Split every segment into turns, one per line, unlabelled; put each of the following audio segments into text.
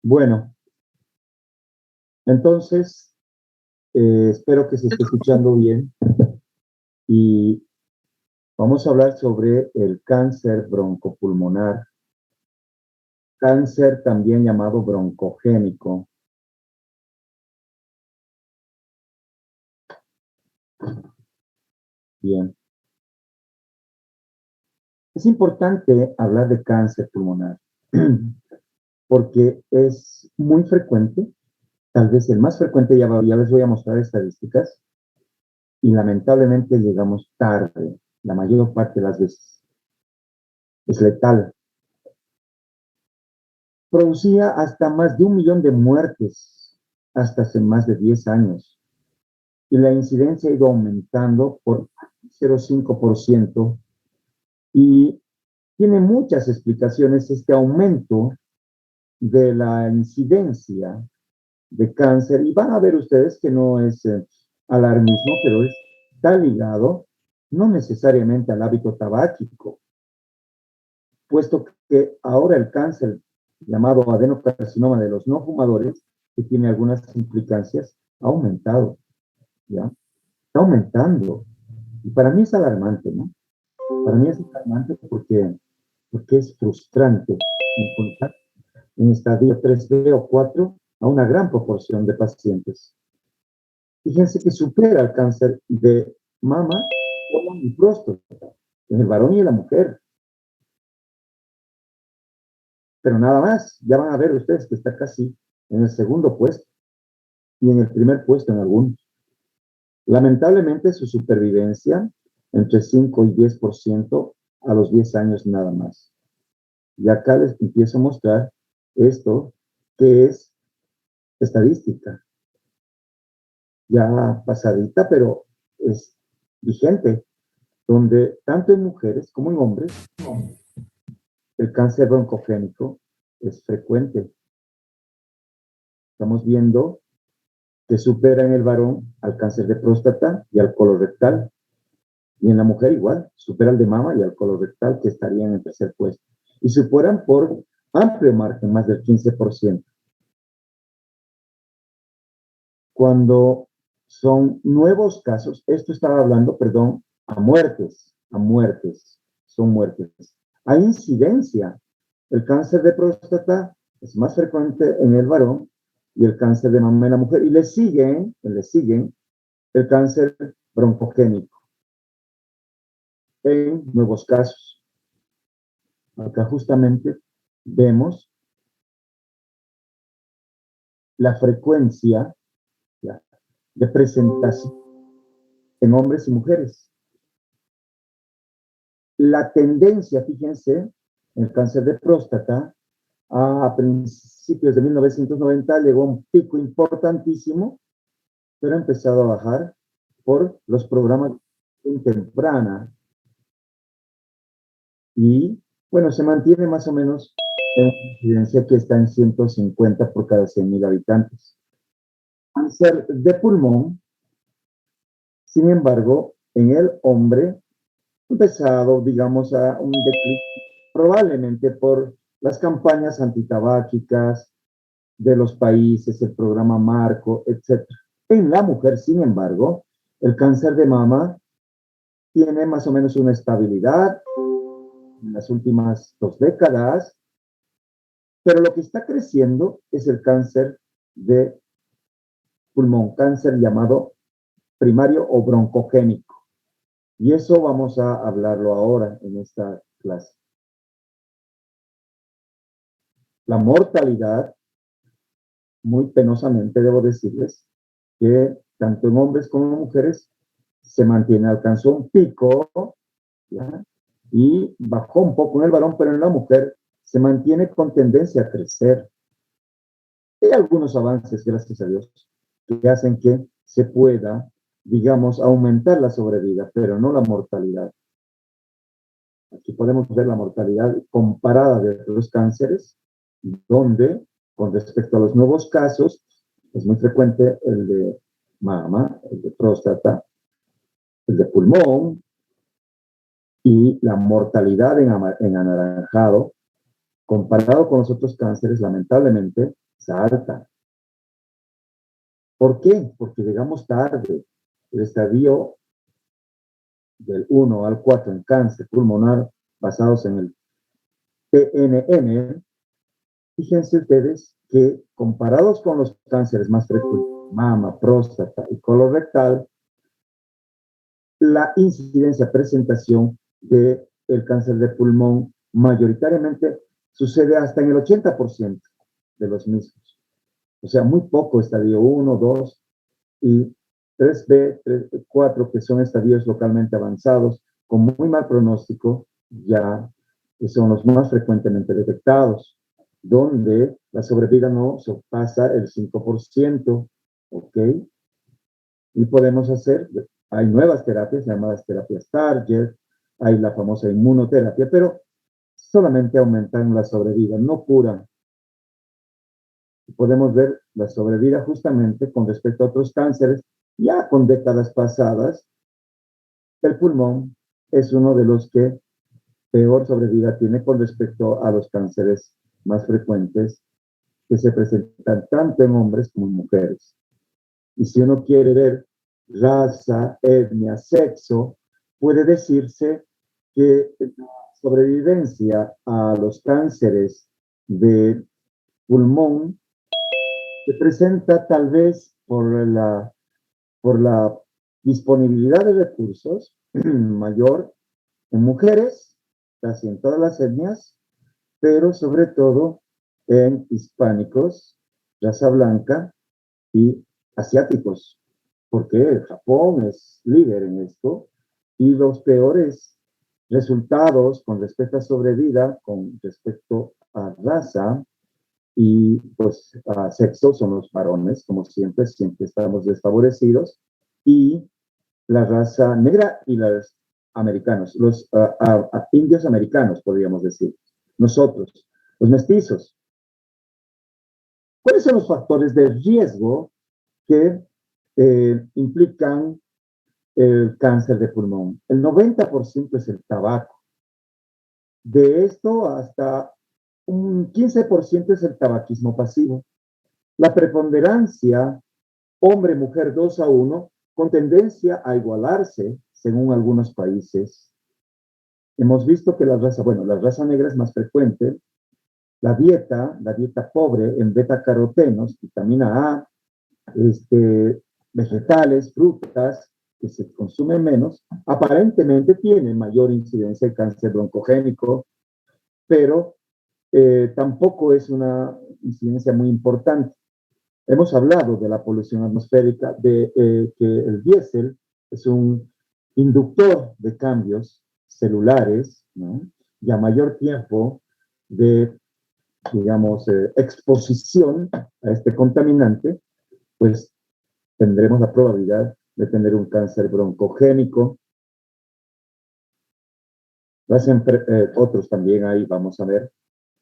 Bueno, entonces, espero que se esté escuchando bien y vamos a hablar sobre el cáncer broncopulmonar, cáncer también llamado broncogénico. Bien. Es importante hablar de cáncer pulmonar porque es muy frecuente, tal vez el más frecuente, ya les voy a mostrar estadísticas, y lamentablemente llegamos tarde, la mayor parte de las veces. Es letal. Producía hasta más de 1 millón de muertes hasta hace más de 10 años. Y la incidencia ha ido aumentando por 0,5% y tiene muchas explicaciones este aumento de la incidencia de cáncer. Y van a ver ustedes que no es alarmismo, pero está ligado no necesariamente al hábito tabáquico, puesto que ahora el cáncer llamado adenocarcinoma de los no fumadores, que tiene algunas implicancias, ha aumentado, ¿ya? Está aumentando. Y para mí es alarmante, ¿no? Para mí es alarmante porque es frustrante encontrar en estadio 3B o 4 a una gran proporción de pacientes. Fíjense que supera el cáncer de mama, colon y próstata en el varón y en la mujer. Pero nada más, ya van a ver ustedes que está casi en el segundo puesto y en el primer puesto en algunos. Lamentablemente su supervivencia entre 5 y 10% a los 10 años nada más. Y acá les empiezo a mostrar esto que es estadística. Ya pasadita, pero es vigente, donde tanto en mujeres como en hombres el cáncer broncogénico es frecuente. Estamos viendo que supera en el varón al cáncer de próstata y al colorectal. Y en la mujer igual, supera al de mama y al colorectal, que estarían en tercer puesto. Y superan por amplio margen, más del 15%. Cuando son nuevos casos, esto estaba hablando, perdón, a muertes, son muertes. Hay incidencia. El cáncer de próstata es más frecuente en el varón y el cáncer de mama en la mujer. Y le siguen el cáncer broncogénico en nuevos casos. Acá justamente vemos la frecuencia de presentación en hombres y mujeres. La tendencia, fíjense, en el cáncer de próstata, a principios de 1990 llegó a un pico importantísimo, pero ha empezado a bajar por los programas en temprana. Y, bueno, se mantiene más o menos en una incidencia que está en 150 por cada 100,000 habitantes. Cáncer de pulmón, sin embargo, en el hombre, ha empezado, digamos, a un declive, probablemente por las campañas antitabáquicas de los países, el programa Marco, etc. En la mujer, sin embargo, el cáncer de mama tiene más o menos una estabilidad en las últimas 2 décadas, pero lo que está creciendo es el cáncer de pulmón, cáncer llamado primario o broncogénico. Y eso vamos a hablarlo ahora en esta clase. La mortalidad, muy penosamente debo decirles, que tanto en hombres como en mujeres se mantiene, alcanzó un pico, ¿ya? Y bajó un poco en el varón, pero en la mujer se mantiene con tendencia a crecer. Hay algunos avances, gracias a Dios, que hacen que se pueda, digamos, aumentar la sobrevida, pero no la mortalidad. Aquí podemos ver la mortalidad comparada de los cánceres, donde, con respecto a los nuevos casos, es muy frecuente el de mama, el de próstata, el de pulmón, y la mortalidad en anaranjado, comparado con los otros cánceres, lamentablemente, es alta. ¿Por qué? Porque llegamos tarde. El estadio del 1 al 4 en cáncer pulmonar, basados en el PNM, fíjense ustedes que comparados con los cánceres más frecuentes, mama, próstata y colorectal, la incidencia, presentación del cáncer de pulmón mayoritariamente sucede hasta en el 80% de los mismos. O sea, muy poco estadio 1, 2 y 3B, 3, 4, que son estadios localmente avanzados, con muy mal pronóstico, ya que son los más frecuentemente detectados, donde la sobrevida no sobrepasa el 5%, ¿ok? Y podemos hacer, hay nuevas terapias llamadas terapias target, hay la famosa inmunoterapia, pero solamente aumentan la sobrevida, no curan. Podemos ver la sobrevida justamente con respecto a otros cánceres, ya con décadas pasadas, el pulmón es uno de los que peor sobrevida tiene con respecto a los cánceres más frecuentes que se presentan tanto en hombres como en mujeres. Y si uno quiere ver raza, etnia, sexo, puede decirse que la sobrevivencia a los cánceres de pulmón se presenta tal vez por la disponibilidad de recursos mayor en mujeres, casi en todas las etnias, pero sobre todo en hispánicos, raza blanca y asiáticos, porque Japón es líder en esto y los peores resultados con respecto a sobrevida, con respecto a raza y pues a sexo son los varones, como siempre, siempre estamos desfavorecidos, y la raza negra y los americanos, los indios americanos, podríamos decir, nosotros, los mestizos. ¿Cuáles son los factores de riesgo que implican el cáncer de pulmón? El 90% es el tabaco. De esto hasta un 15% es el tabaquismo pasivo. La preponderancia hombre-mujer 2-1, con tendencia a igualarse según algunos países. Hemos visto que la raza negra es más frecuente. La dieta pobre en beta-carotenos, vitamina A, vegetales, frutas, que se consumen menos, aparentemente tiene mayor incidencia de cáncer broncogénico, pero tampoco es una incidencia muy importante. Hemos hablado de la polución atmosférica, de que el diésel es un inductor de cambios celulares, ¿no? Y a mayor tiempo de, digamos, exposición a este contaminante, pues tendremos la probabilidad de tener un cáncer broncogénico. Otros también ahí vamos a ver.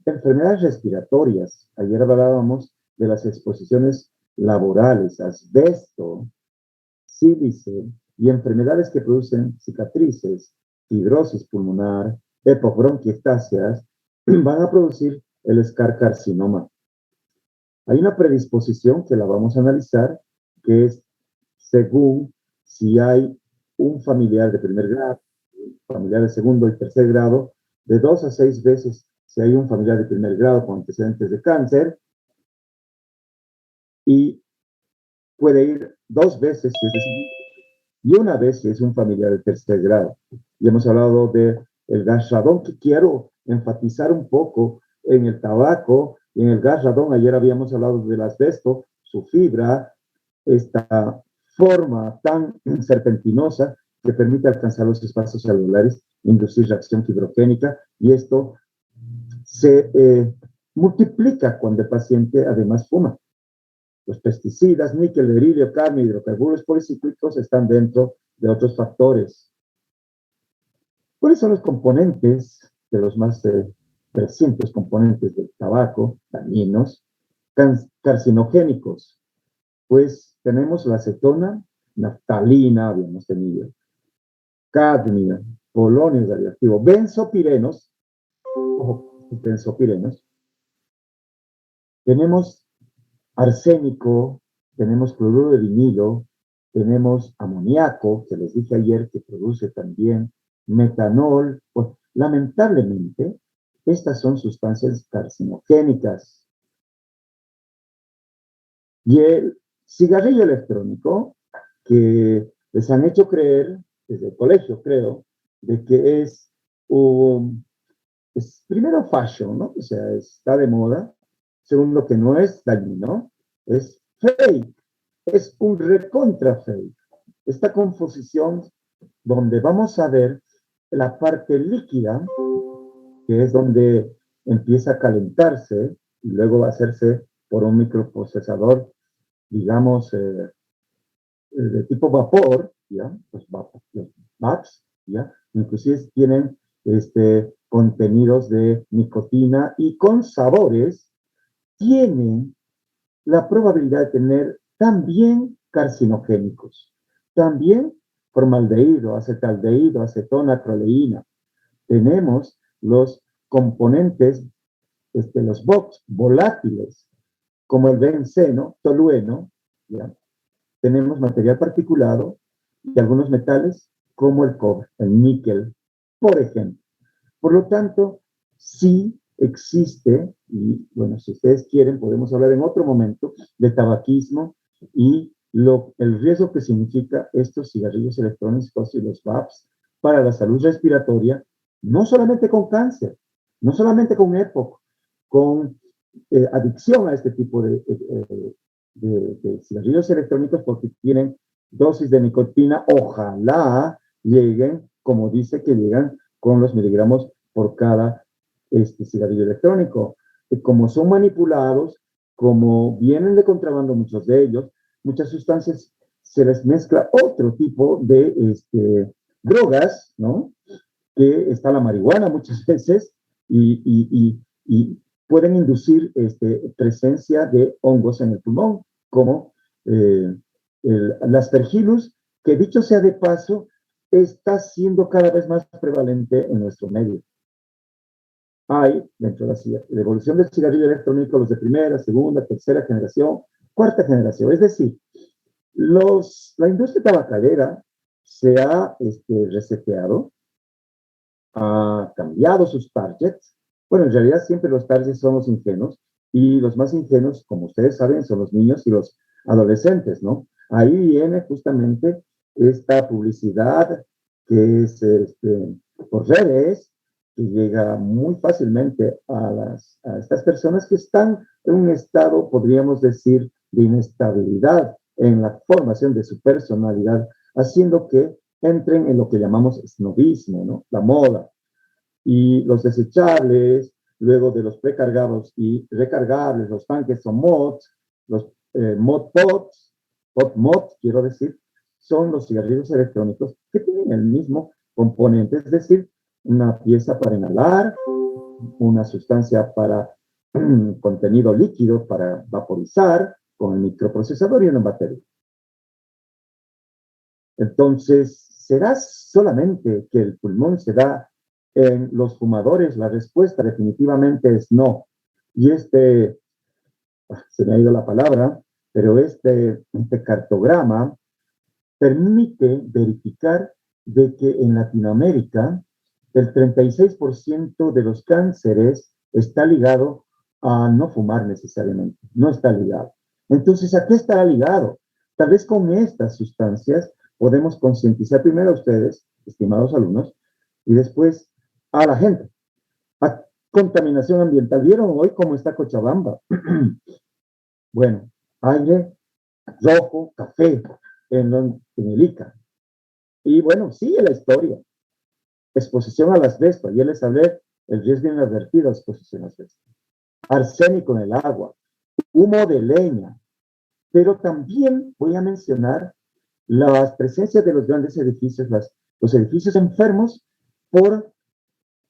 Enfermedades respiratorias. Ayer hablábamos de las exposiciones laborales, asbesto, sílice y enfermedades que producen cicatrices, fibrosis pulmonar, epobronquiectasias, van a producir el escarcarcinoma. Hay una predisposición que la vamos a analizar, que es según si hay un familiar de primer grado, familiar de segundo y tercer grado, de 2 a 6 veces si hay un familiar de primer grado con antecedentes de cáncer, y puede ir 2 veces si es de segundo, y una vez si es un familiar de tercer grado. Y hemos hablado de el gas radón, que quiero enfatizar un poco en el tabaco y en el gas radón. Ayer habíamos hablado del asbesto, su fibra, esta forma tan serpentinosa que permite alcanzar los espacios celulares, inducir reacción fibrogénica, y esto se multiplica cuando el paciente además fuma. Los pesticidas, níquel, berilio, cadmio, hidrocarburos policíclicos están dentro de otros factores. ¿Cuáles son los componentes de los más 300 componentes del tabaco, dañinos, carcinogénicos? Pues tenemos la acetona, naftalina, habíamos tenido, cadmio, polonio radioactivo, benzopirenos, ojo, benzopirenos. Tenemos arsénico, tenemos cloruro de vinilo, tenemos amoníaco, que les dije ayer que produce también metanol. Pues, lamentablemente, estas son sustancias carcinogénicas. Y el cigarrillo electrónico, que les han hecho creer, desde el colegio creo, de que es primero fashion, ¿no? O sea, está de moda. Segundo, que no es dañino, es fake, es un recontra fake. Esta composición donde vamos a ver la parte líquida, que es donde empieza a calentarse y luego va a hacerse por un microprocesador, digamos, de tipo vapor, ¿ya? Los VAPs, ¿ya? Inclusive tienen contenidos de nicotina y con sabores, tienen la probabilidad de tener también carcinogénicos, también formaldehído, acetaldehído, acetona, proleína. Tenemos los componentes, los VOX volátiles, como el benceno, tolueno, ¿ya? Tenemos material particulado y algunos metales como el cobre, el níquel, por ejemplo. Por lo tanto, sí existe, y bueno, si ustedes quieren, podemos hablar en otro momento de tabaquismo y el riesgo que significa estos cigarrillos electrónicos y los VAPs para la salud respiratoria, no solamente con cáncer, no solamente con EPOC, con adicción a este tipo de cigarrillos electrónicos porque tienen dosis de nicotina, ojalá lleguen, como dice que llegan con los miligramos por cada cigarrillo electrónico. Y como son manipulados, como vienen de contrabando muchos de ellos, muchas sustancias se les mezcla otro tipo de drogas, ¿no? Que está la marihuana muchas veces y pueden inducir presencia de hongos en el pulmón, como el Aspergillus, que dicho sea de paso, está siendo cada vez más prevalente en nuestro medio. Hay, dentro de la evolución del cigarrillo electrónico, los de primera, segunda, tercera generación, cuarta generación. Es decir, la industria tabacalera se ha reseteado, ha cambiado sus targets. Bueno, en realidad siempre los targets son los ingenuos y los más ingenuos, como ustedes saben, son los niños y los adolescentes, ¿no? Ahí viene justamente esta publicidad que es por redes, que llega muy fácilmente a estas personas que están en un estado, podríamos decir, de inestabilidad en la formación de su personalidad, haciendo que entren en lo que llamamos snobismo, ¿no? La moda. Y los desechables, luego de los precargados y recargables, los tanques son mods, los mod pods, pod mod, quiero decir, son los cigarrillos electrónicos que tienen el mismo componente, es decir, una pieza para inhalar, una sustancia para contenido líquido para vaporizar con el microprocesador y una batería. Entonces, ¿será solamente que el pulmón se da en los fumadores? La respuesta definitivamente es no. Y se me ha ido la palabra, pero este cartograma permite verificar de que en Latinoamérica el 36% de los cánceres está ligado a no fumar necesariamente, no está ligado. Entonces, ¿a qué estará ligado? Tal vez con estas sustancias podemos concientizar primero a ustedes, estimados alumnos, y después a la gente. A contaminación ambiental. ¿Vieron hoy cómo está Cochabamba? Bueno, aire rojo, café en el ICA. Y bueno, sigue la historia. Exposición al asbesto. Ayer les hablé el riesgo inadvertido de exposición al asbesto. Arsénico en el agua, humo de leña. Pero también voy a mencionar las presencias de los grandes edificios, los edificios enfermos por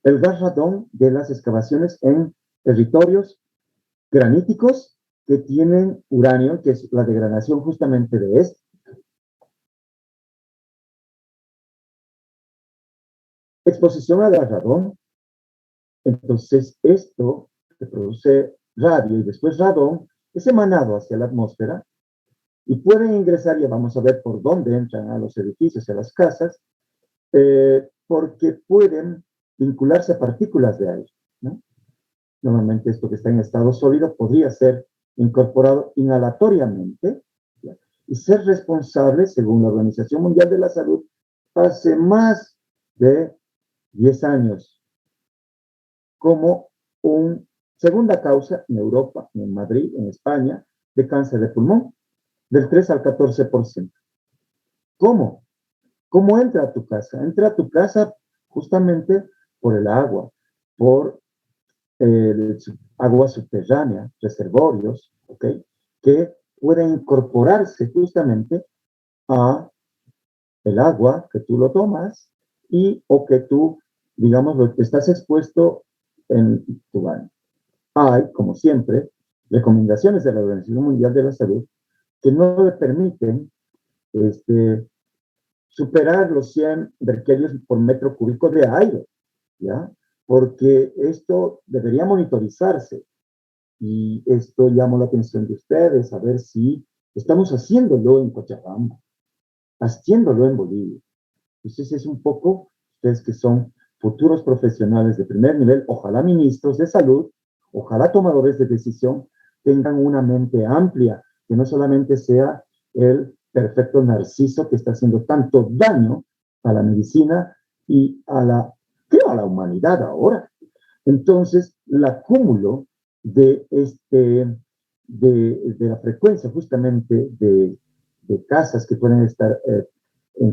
el gas radón de las excavaciones en territorios graníticos que tienen uranio, que es la degradación justamente de este. Exposición al radón. Entonces, esto que produce radio y después radón es emanado hacia la atmósfera y pueden ingresar, ya vamos a ver por dónde entran a los edificios, a las casas, porque pueden vincularse a partículas de aire, ¿no? Normalmente esto que está en estado sólido podría ser incorporado inhalatoriamente, ¿ya? Y ser responsable, según la Organización Mundial de la Salud, hace más de 10 años, como una segunda causa en Europa, en Madrid, en España, de cáncer de pulmón, del 3 al 14%. ¿Cómo? ¿Cómo entra a tu casa? Entra a tu casa justamente por el agua, por el agua subterránea, reservorios, ¿ok? Que pueden incorporarse justamente a el agua que tú lo tomas y o que tú, digamos, lo que estás expuesto en tu baño. Hay, como siempre, recomendaciones de la Organización Mundial de la Salud que no le permiten superar los 100 berkelios por metro cúbico de aire, ¿ya? Porque esto debería monitorizarse y esto llamó la atención de ustedes, a ver si estamos haciéndolo en Cochabamba, haciéndolo en Bolivia. Entonces es un poco, ustedes que son futuros profesionales de primer nivel, ojalá ministros de salud, ojalá tomadores de decisión, tengan una mente amplia, que no solamente sea el perfecto narciso que está haciendo tanto daño a la medicina y creo, a la humanidad ahora. Entonces, el acúmulo de la frecuencia justamente de casas que pueden estar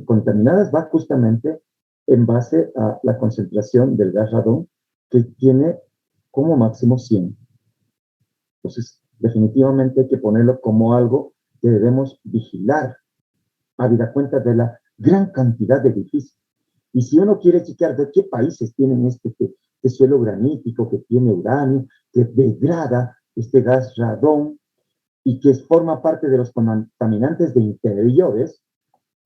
contaminadas va justamente en base a la concentración del gas radón que tiene como máximo 100. Entonces, definitivamente hay que ponerlo como algo que debemos vigilar, habida cuenta de la gran cantidad de edificios. Y si uno quiere chequear de qué países tienen este suelo granítico, que tiene uranio, que degrada este gas radón y que forma parte de los contaminantes de interiores,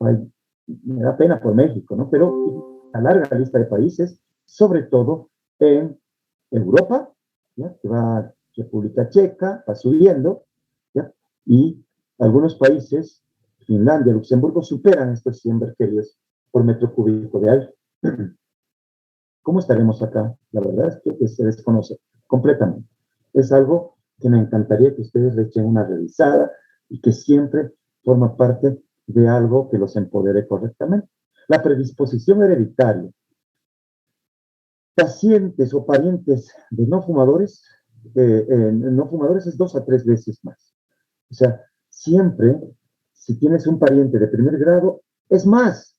ay, me da pena por México, ¿no? Pero a larga lista de países, sobre todo en Europa, ¿ya? Que va República Checa, va subiendo, ¿ya? Y algunos países, Finlandia, Luxemburgo, superan estos 100 berkelios por metro cúbico de aire. ¿Cómo estaremos acá? La verdad es que se desconoce completamente. Es algo que me encantaría que ustedes le echen una revisada y que siempre forma parte de algo que los empodere correctamente. La predisposición hereditaria. Pacientes o parientes de no fumadores es 2 a 3 veces más. O sea, siempre, si tienes un pariente de primer grado, es más.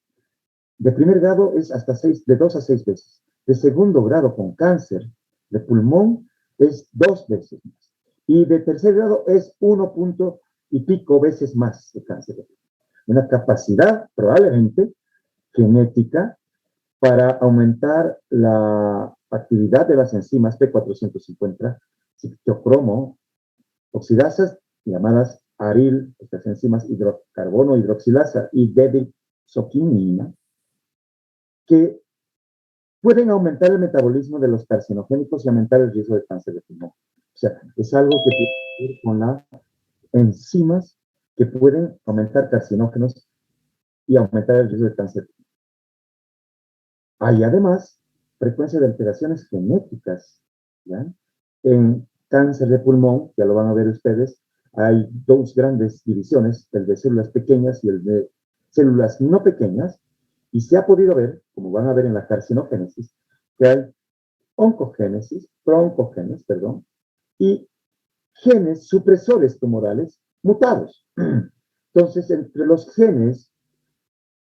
De primer grado es hasta 2 a 6 veces. De segundo grado con cáncer de pulmón es 2 veces más. Y de tercer grado es 1 punto y pico veces más de cáncer de pulmón. Una capacidad probablemente genética para aumentar la actividad de las enzimas P450, citocromo, oxidasas llamadas aril, estas enzimas hidrocarbono, hidroxilasa y debilsoquinina, que pueden aumentar el metabolismo de los carcinogénicos y aumentar el riesgo de cáncer de pulmón. O sea, es algo que tiene que ver con las enzimas que pueden aumentar carcinógenos y aumentar el riesgo de cáncer. Hay además frecuencia de alteraciones genéticas, ¿ya? En cáncer de pulmón, ya lo van a ver ustedes, hay 2 grandes divisiones, el de células pequeñas y el de células no pequeñas, y se ha podido ver, como van a ver en la carcinogénesis, que hay oncogénesis, prooncogenes, perdón, y genes supresores tumorales mutados. Entonces, entre los genes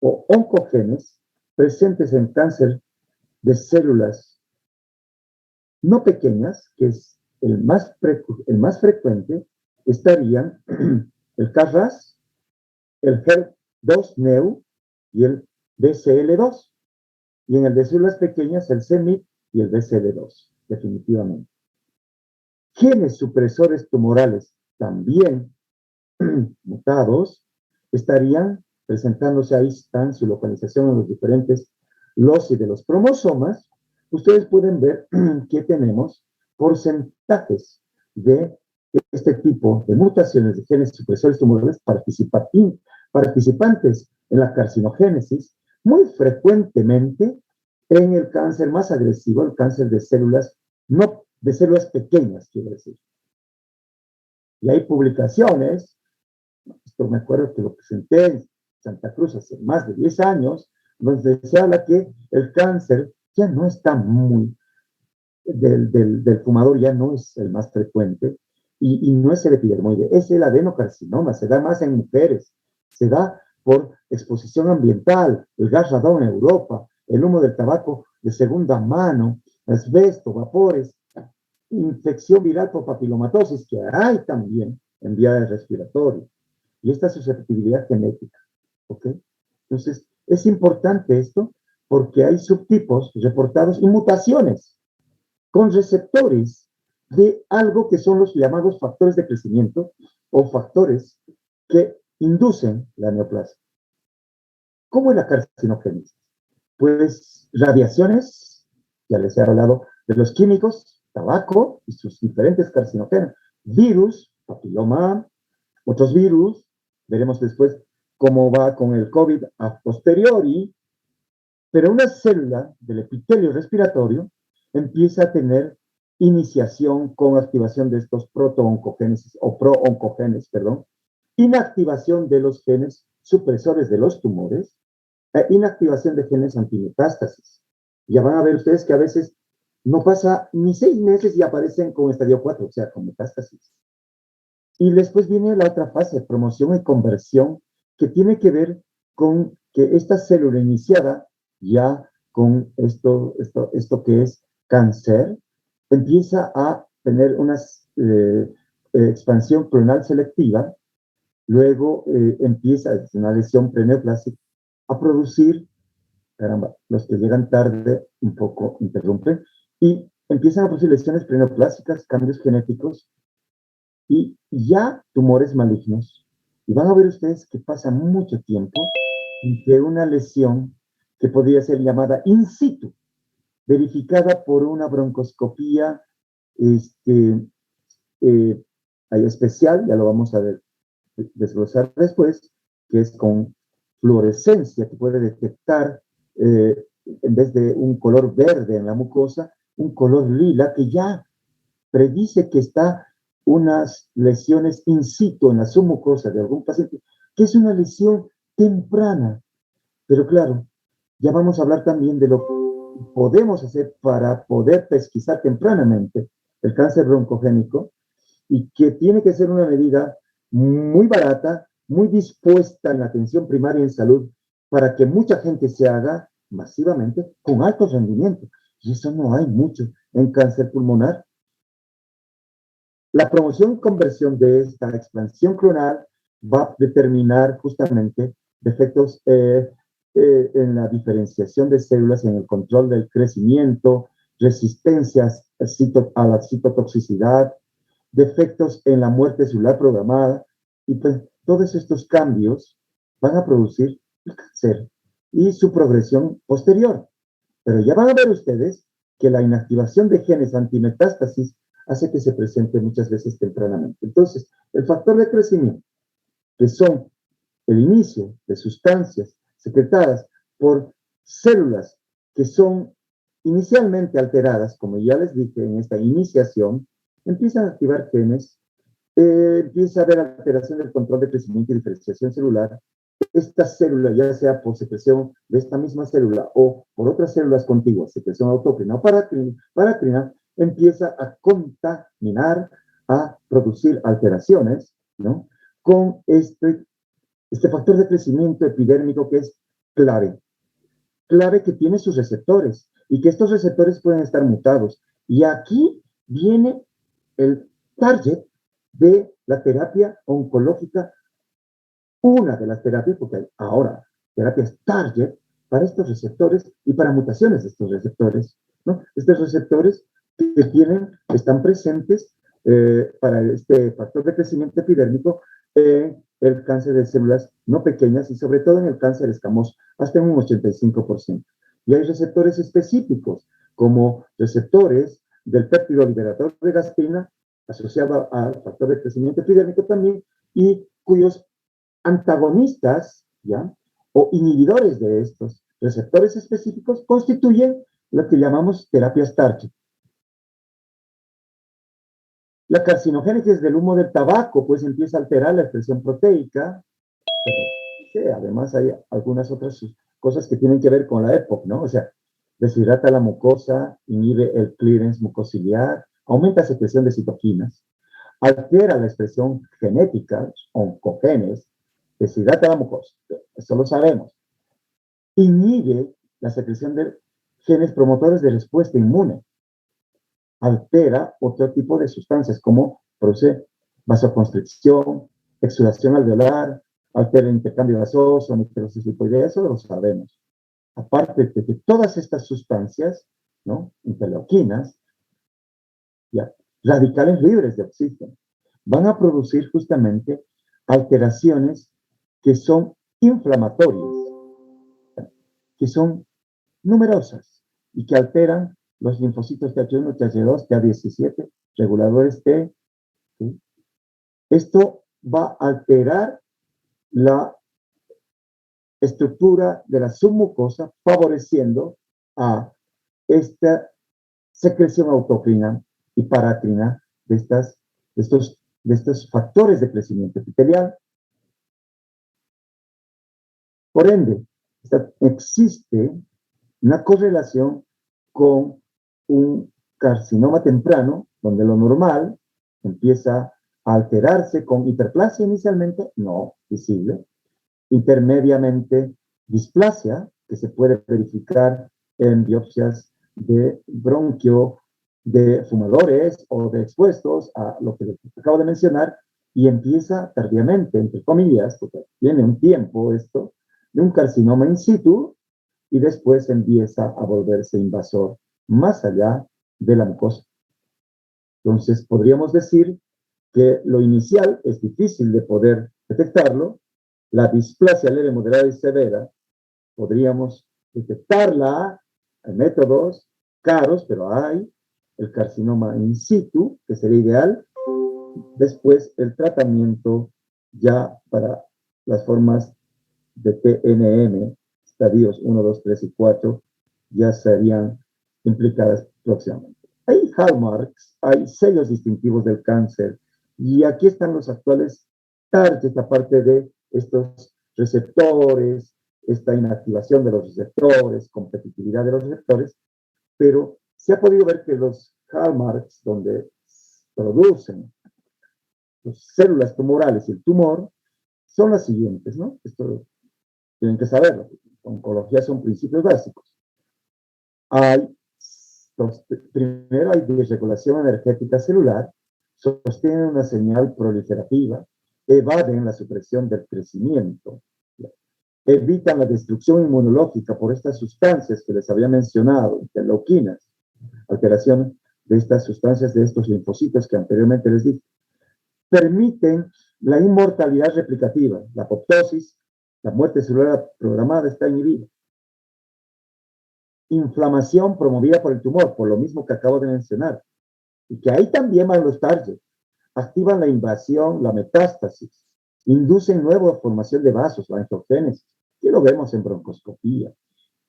o oncogenes presentes en cáncer de células no pequeñas, que es el más frecuente, estarían el KRAS, el HER2-Neu y el BCL2. Y en el de células pequeñas, el CEMID y el BCL2, definitivamente. Genes supresores tumorales también mutados estarían presentándose, ahí están su localización en los diferentes loci de los cromosomas. Ustedes pueden ver que tenemos porcentajes de este tipo de mutaciones de genes supresores tumorales participantes en la carcinogénesis, muy frecuentemente en el cáncer más agresivo, el cáncer de células, no de células pequeñas, quiero decir. Y hay publicaciones, esto me acuerdo que lo presenté en Santa Cruz hace más de 10 años, donde se habla que el cáncer ya no está muy, del fumador ya no es el más frecuente, y no es el epidermoide, es el adenocarcinoma, se da más en mujeres, se da por exposición ambiental, el gas radón en Europa, el humo del tabaco de segunda mano, asbesto, vapores, infección viral por papilomatosis, que hay también en vías respiratorias, y esta susceptibilidad genética, ¿ok? Entonces, es importante esto porque hay subtipos reportados y mutaciones con receptores de algo que son los llamados factores de crecimiento o factores que inducen la neoplasia. ¿Cómo es la carcinogénesis? Pues radiaciones, ya les he hablado de los químicos, tabaco y sus diferentes carcinogéneos, virus, papiloma, otros virus, veremos después cómo va con el COVID a posteriori, pero una célula del epitelio respiratorio empieza a tener iniciación con activación de estos protooncogenes o prooncogenes, perdón, inactivación de los genes supresores de los tumores, inactivación de genes antimetástasis. Ya van a ver ustedes que a veces no pasa ni 6 meses y aparecen con estadio 4, o sea, con metástasis. Y después viene la otra fase, promoción y conversión, que tiene que ver con que esta célula iniciada ya con esto que es cáncer, empieza a tener una expansión clonal selectiva, luego empieza, es una lesión preneoplásica, a producir, caramba, los que llegan tarde un poco interrumpen, y empiezan a producir lesiones preneoplásicas, cambios genéticos, y ya tumores malignos. Y van a ver ustedes que pasa mucho tiempo y que una lesión que podría ser llamada in situ, verificada por una broncoscopía hay especial, ya lo vamos a desglosar después, que es con fluorescencia, que puede detectar, en vez de un color verde en la mucosa, un color lila que ya predice que está unas lesiones in situ en la submucosa de algún paciente, que es una lesión temprana. Pero claro, ya vamos a hablar también de lo que podemos hacer para poder pesquisar tempranamente el cáncer broncogénico y que tiene que ser una medida muy barata, muy dispuesta en la atención primaria en salud para que mucha gente se haga masivamente con alto rendimiento. Y eso no hay mucho en cáncer pulmonar. La promoción y conversión de esta expansión clonal va a determinar justamente defectos en la diferenciación de células, en el control del crecimiento, resistencias a la citotoxicidad, defectos en la muerte celular programada, y pues todos estos cambios van a producir el cáncer y su progresión posterior. Pero ya van a ver ustedes que la inactivación de genes antimetástasis hace que se presente muchas veces tempranamente. Entonces, el factor de crecimiento, que son el inicio de sustancias secretadas por células que son inicialmente alteradas, como ya les dije en esta iniciación, empiezan a activar genes, empieza a haber alteración del control de crecimiento y diferenciación celular. Esta célula, ya sea por secreción de esta misma célula o por otras células contiguas, secreción autócrina o paracrina, empieza a contaminar, a producir alteraciones, ¿no? Con este factor de crecimiento epidérmico que es clave. Clave que tiene sus receptores y que estos receptores pueden estar mutados. Y aquí viene el target de la terapia oncológica, una de las terapias, porque hay ahora terapias target para estos receptores y para mutaciones de estos receptores, ¿no? Estos receptores que están presentes para este factor de crecimiento epidérmico en el cáncer de células no pequeñas y sobre todo en el cáncer escamoso, hasta un 85%. Y hay receptores específicos, como receptores del péptido liberador de gastrina asociado al factor de crecimiento epidérmico también, y cuyos antagonistas, ¿ya? O inhibidores de estos receptores específicos constituyen lo que llamamos terapias TARC. La carcinogénesis del humo del tabaco, pues empieza a alterar la expresión proteica, pero sí, además hay algunas otras cosas que tienen que ver con la EPOC, ¿no? O sea, deshidrata la mucosa, inhibe el clearance mucociliar, aumenta la secreción de citoquinas, altera la expresión genética, oncogenes, deshidrata la mucosa, eso lo sabemos, inhibe la secreción de genes promotores de respuesta inmune, altera otro tipo de sustancias como produce vasoconstricción, exudación alveolar, altera el intercambio gaseoso, necrosis lipoidea, eso lo sabemos. Aparte de que todas estas sustancias, ¿no? Interleuquinas, ya, radicales libres de oxígeno, van a producir justamente alteraciones que son inflamatorias, que son numerosas y que alteran los linfocitos TH1, TH2, TH17, reguladores T. ¿Sí? Esto va a alterar la estructura de la submucosa, favoreciendo a esta secreción autocrina y paracrina de estos factores de crecimiento epitelial. Por ende, existe una correlación con un carcinoma temprano, donde lo normal empieza a alterarse con hiperplasia inicialmente, no visible, intermediamente displasia, que se puede verificar en biopsias de bronquio de fumadores o de expuestos a lo que acabo de mencionar, y empieza tardíamente, entre comillas, porque tiene un tiempo esto, de un carcinoma in situ, y después empieza a volverse invasor más allá de la mucosa. Entonces, podríamos decir que lo inicial es difícil de poder detectarlo. La displasia leve, moderada y severa, podríamos detectarla. Hay métodos caros, pero hay. El carcinoma in situ, que sería ideal. Después, el tratamiento ya para las formas de TNM, estadios 1, 2, 3 y 4, ya serían implicadas próximamente. Hay hallmarks, hay sellos distintivos del cáncer, y aquí están los actuales targets, aparte de estos receptores, esta inactivación de los receptores, competitividad de los receptores, pero se ha podido ver que los hallmarks, donde producen las células tumorales y el tumor, son las siguientes, ¿no? Esto tienen que saberlo. Oncología son principios básicos. Primero hay desregulación energética celular, sostienen una señal proliferativa, evaden la supresión del crecimiento, evitan la destrucción inmunológica por estas sustancias que les había mencionado, interleuquinas, alteración de estas sustancias, de estos linfocitos que anteriormente les dije, permiten la inmortalidad replicativa, la apoptosis, la muerte celular programada está inhibida. Inflamación promovida por el tumor, por lo mismo que acabo de mencionar, y que ahí también van los targets, activan la invasión, la metástasis, inducen nueva formación de vasos, la angiogénesis, que lo vemos en broncoscopía,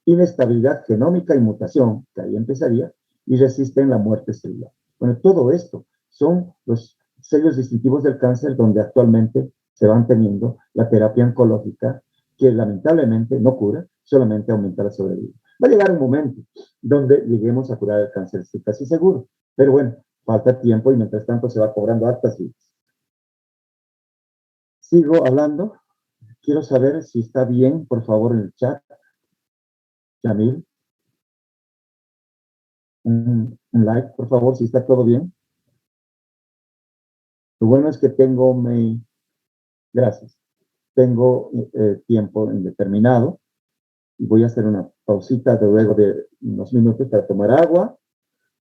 inestabilidad genómica y mutación, que ahí empezaría, y resisten la muerte celular. Bueno, todo esto son los sellos distintivos del cáncer donde actualmente se van teniendo la terapia oncológica, que lamentablemente no cura, solamente aumenta la sobrevida. Va a llegar un momento donde lleguemos a curar el cáncer, estoy casi seguro. Pero bueno, falta tiempo y mientras tanto se va cobrando hartas vidas. Sigo hablando. Quiero saber si está bien, por favor, en el chat. Yamil, un like, por favor, si está todo bien. Lo bueno es que tengo gracias. Tengo tiempo indeterminado y voy a hacer una pausita de luego de unos minutos para tomar agua,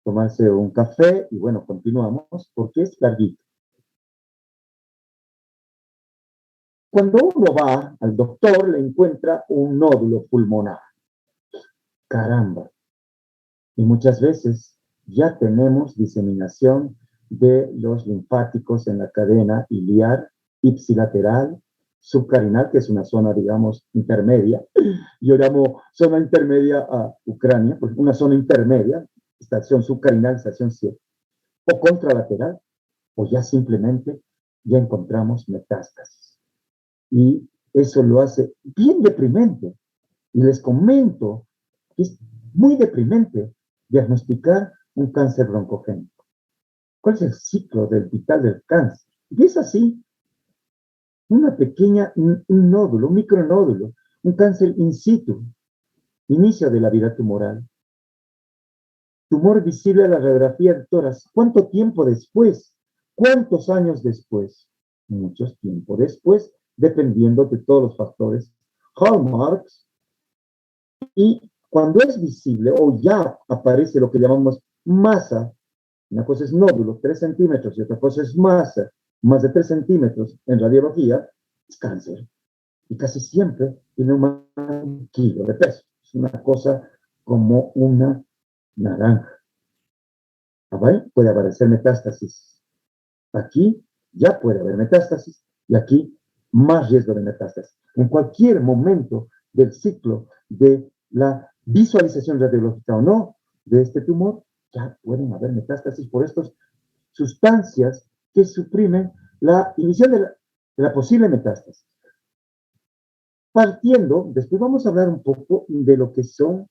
tomarse un café y bueno, continuamos porque es larguito. Cuando uno va al doctor, le encuentra un nódulo pulmonar. Caramba. Y muchas veces ya tenemos diseminación de los linfáticos en la cadena iliar, ipsilateral, subcarinal, que es una zona, digamos, intermedia. Yo llamo zona intermedia a Ucrania, pues una zona intermedia, estación subcarinal, estación 7, o contralateral, o ya simplemente ya encontramos metástasis. Y eso lo hace bien deprimente. Y les comento que es muy deprimente diagnosticar un cáncer broncogénico. ¿Cuál es el ciclo del vital del cáncer? Y es así, una pequeña, un nódulo, un micronódulo, un cáncer in situ, inicio de la vida tumoral. Tumor visible a la radiografía de tórax. ¿Cuánto tiempo después? ¿Cuántos años después? Muchos tiempo después, dependiendo de todos los factores hallmarks. Y cuando es visible o ya aparece lo que llamamos masa, una cosa es nódulo, 3 centímetros, y otra cosa es masa, más de 3 centímetros en radiología, es cáncer. Y casi siempre tiene un kilo de peso. Es una cosa como una naranja. ¿Vale? Puede aparecer metástasis. Aquí ya puede haber metástasis y aquí más riesgo de metástasis. En cualquier momento del ciclo de la visualización radiológica o no de este tumor, ya pueden haber metástasis por estas sustancias que suprimen la inicial de la posible metástasis. Partiendo, después vamos a hablar un poco de lo que son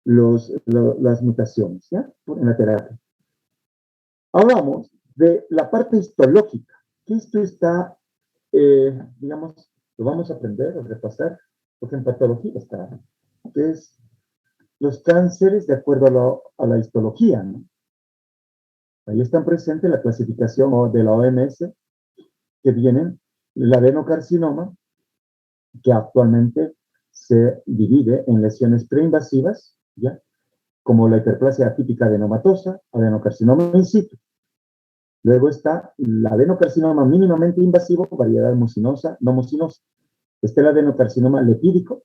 las mutaciones, ¿ya? En la terapia. Hablamos de la parte histológica, que esto está, digamos, lo vamos a aprender, a repasar, porque en patología está, que es los cánceres de acuerdo a la histología, ¿no? Ahí están presentes la clasificación de la OMS, que vienen el adenocarcinoma, que actualmente se divide en lesiones preinvasivas, ¿ya? Como la hiperplasia atípica adenomatosa, adenocarcinoma in situ. Luego está el adenocarcinoma mínimamente invasivo, variedad mucinosa, no mucinosa. Está el adenocarcinoma lepídico.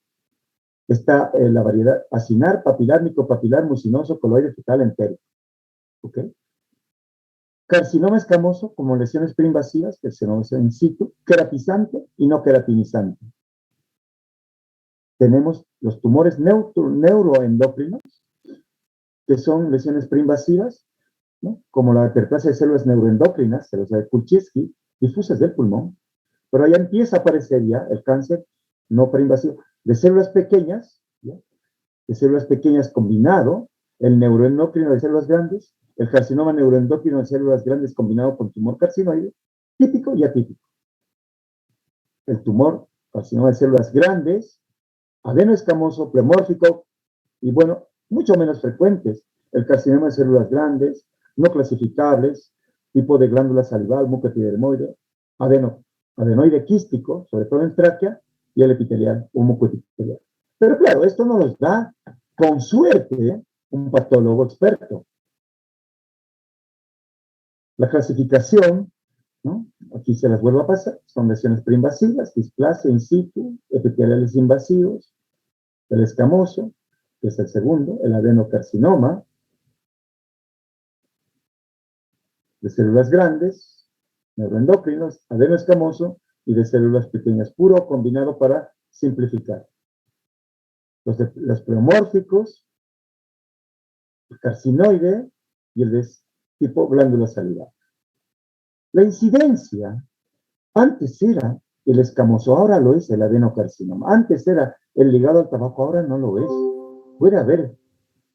Está la variedad acinar, papilar, micropapilar, mucinoso, coloide, fetal, entérico. ¿Ok? Carcinoma escamoso, como lesiones preinvasivas, que se conoce in situ, queratizante y no queratinizante. Tenemos los tumores neuroendocrinos, que son lesiones preinvasivas, ¿no? Como la hiperplasia de células neuroendocrinas, células de Kulczynski, difusas del pulmón, pero ahí empieza a aparecer ya el cáncer no preinvasivo de células pequeñas, ¿ya? De células pequeñas combinado, el neuroendocrino de células grandes, el carcinoma neuroendocrino de células grandes combinado con tumor carcinoide, típico y atípico. El tumor, carcinoma de células grandes, adenoescamoso, plemórfico, y bueno, mucho menos frecuentes, el carcinoma de células grandes, no clasificables, tipo de glándula salival, mucoepidermoide, adenoide quístico, sobre todo en tráquea, y el epitelial o mucoepitelial. Pero claro, esto no nos da, con suerte, un patólogo experto. La clasificación, ¿no? Aquí se las vuelvo a pasar, son lesiones preinvasivas, displasia in situ, epiteliales invasivos, el escamoso, que es el segundo, el adenocarcinoma, de células grandes, neuroendocrinos, adenoescamoso y de células pequeñas, puro combinado para simplificar. Los pleomórficos, el carcinoide y el de tipo glándula salival. La incidencia, antes era el escamoso, ahora lo es el adenocarcinoma. Antes era el ligado al tabaco, ahora no lo es. Puede haber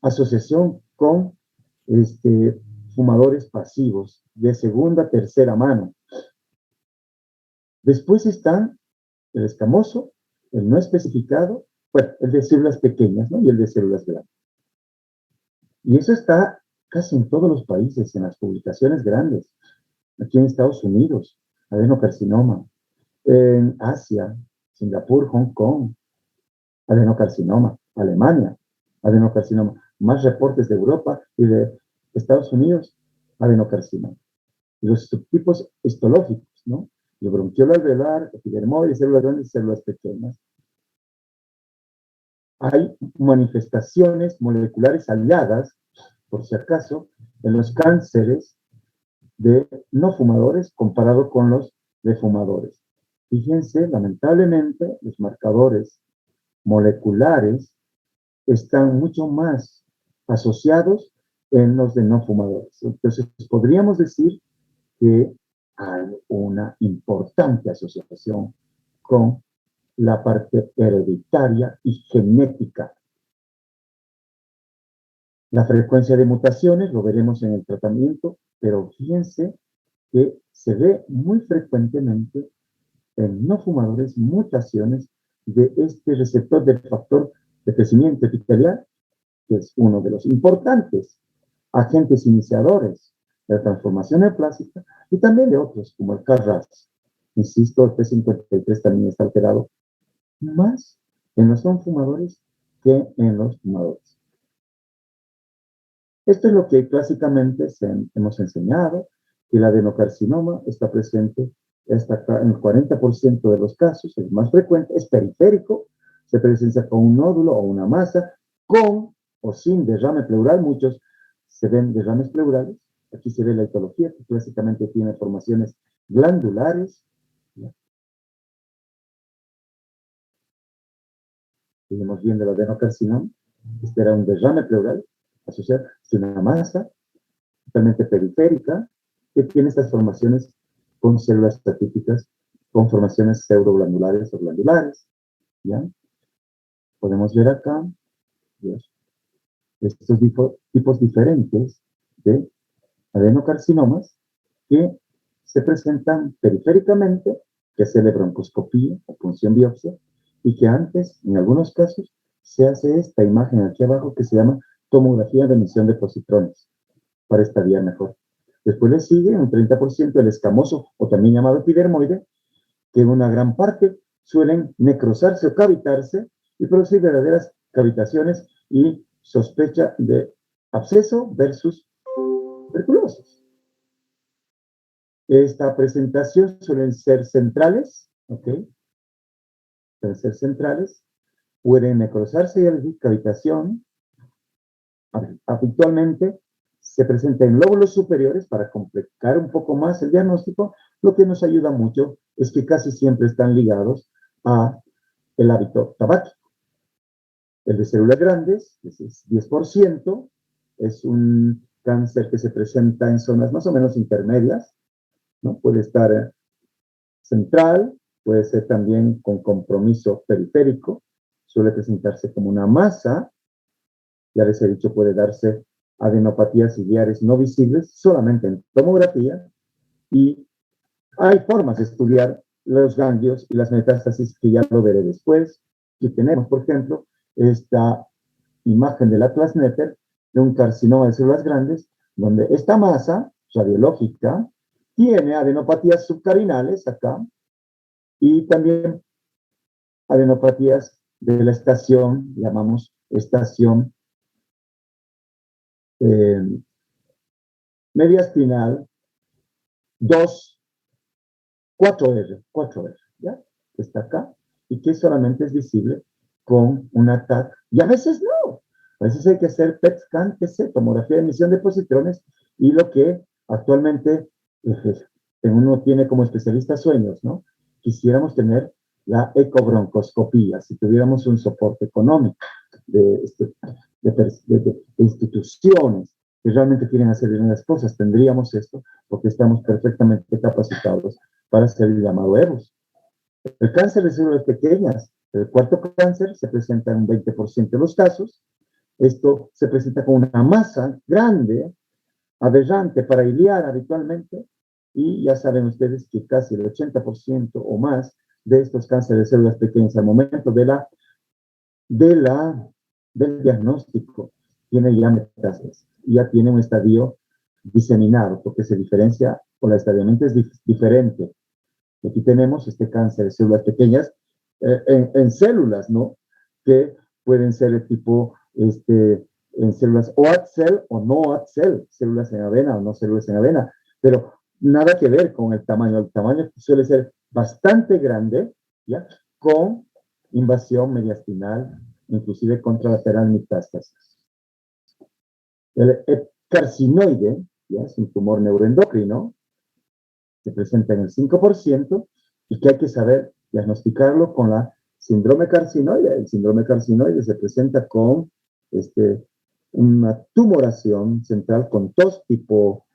asociación con fumadores pasivos de segunda, tercera mano. Después están el escamoso, el no especificado, bueno, el de células pequeñas, ¿no? Y el de células grandes. Y eso está casi en todos los países, en las publicaciones grandes. Aquí en Estados Unidos, adenocarcinoma. En Asia, Singapur, Hong Kong, adenocarcinoma. Alemania, adenocarcinoma. Más reportes de Europa y de Estados Unidos, adenocarcinoma. Y los subtipos histológicos, ¿no? El bronquiolo alveolar, epidermoide, células grandes y células pequeñas. Hay manifestaciones moleculares aliadas, por si acaso, en los cánceres de no fumadores comparado con los de fumadores. Fíjense, lamentablemente, los marcadores moleculares están mucho más asociados en los de no fumadores. Entonces, podríamos decir que hay una importante asociación con la parte hereditaria y genética. La frecuencia de mutaciones lo veremos en el tratamiento, pero fíjense que se ve muy frecuentemente en no fumadores mutaciones de este receptor del factor de crecimiento epitelial, que es uno de los importantes agentes iniciadores de la transformación neoplástica, y también de otros, como el KRAS. Insisto, el P53 también está alterado más en los no fumadores que en los fumadores. Esto es lo que clásicamente hemos enseñado, que el adenocarcinoma está presente hasta en el 40% de los casos. El más frecuente es periférico, se presenta con un nódulo o una masa, con o sin derrame pleural. Muchos se ven derrames pleurales. Aquí se ve la etiología, que clásicamente tiene formaciones glandulares. Seguimos viendo el adenocarcinoma. Este era un derrame pleural asociado a una masa totalmente periférica que tiene estas formaciones con células atípicas, con formaciones pseudoglandulares o glandulares. ¿Ya? Podemos ver acá estos tipos diferentes de adenocarcinomas que se presentan periféricamente, que hace de broncoscopía o punción biopsia, y que antes, en algunos casos, se hace esta imagen aquí abajo que se llama tomografía de emisión de positrones, para estadiar mejor. Después le sigue un 30% el escamoso, o también llamado epidermoide, que en una gran parte suelen necrosarse o cavitarse y producir verdaderas cavitaciones y sospecha de absceso versus tuberculosis. Esta presentación suelen ser centrales, ¿ok? Suelen ser centrales, pueden necrosarse y haber cavitación. Habitualmente se presenta en lóbulos superiores para complicar un poco más el diagnóstico. Lo que nos ayuda mucho es que casi siempre están ligados a el hábito tabáquico. El de células grandes, es 10%, es un cáncer que se presenta en zonas más o menos intermedias, ¿no? Puede estar central, puede ser también con compromiso periférico, suele presentarse como una masa, ya les he dicho, puede darse adenopatías ciliares no visibles solamente en tomografía, y hay formas de estudiar los ganglios y las metástasis que ya lo veré después. Aquí tenemos, por ejemplo, esta imagen del Atlas Netter de un carcinoma de células grandes, donde esta masa radiológica tiene adenopatías subcarinales acá, y también adenopatías de la estación, llamamos estación mediastinal 2, 4R, ¿ya? Que está acá, y que solamente es visible con un TAC, y a veces no. A veces hay que hacer PET scan, tomografía de emisión de positrones, y lo que actualmente uno tiene como especialista sueños, ¿no? Quisiéramos tener la ecobroncoscopía, si tuviéramos un soporte económico de instituciones que realmente quieren hacer bien las cosas, tendríamos esto, porque estamos perfectamente capacitados para hacer el llamado EBUS. El cáncer de células pequeñas, el cuarto cáncer, se presenta en un 20% de los casos. Esto se presenta con una masa grande, aberrante, parailiar habitualmente, y ya saben ustedes que casi el 80% o más de estos cánceres de células pequeñas al momento del diagnóstico tiene ya metástasis, ya tiene un estadio diseminado, porque se diferencia, o el estadiamiento es diferente. Aquí tenemos este cáncer de células pequeñas en células, ¿no? Que pueden ser de tipo, en células OAT cell o no OAT cell, células en avena o no células en avena, pero nada que ver con el tamaño. El tamaño suele ser bastante grande, ¿ya? Con invasión mediastinal, inclusive contralateral metástasis. El carcinoide ¿ya? Es un tumor neuroendocrino, se presenta en el 5% y que hay que saber diagnosticarlo con la síndrome carcinoide. El síndrome carcinoide se presenta con una tumoración central con tos tipo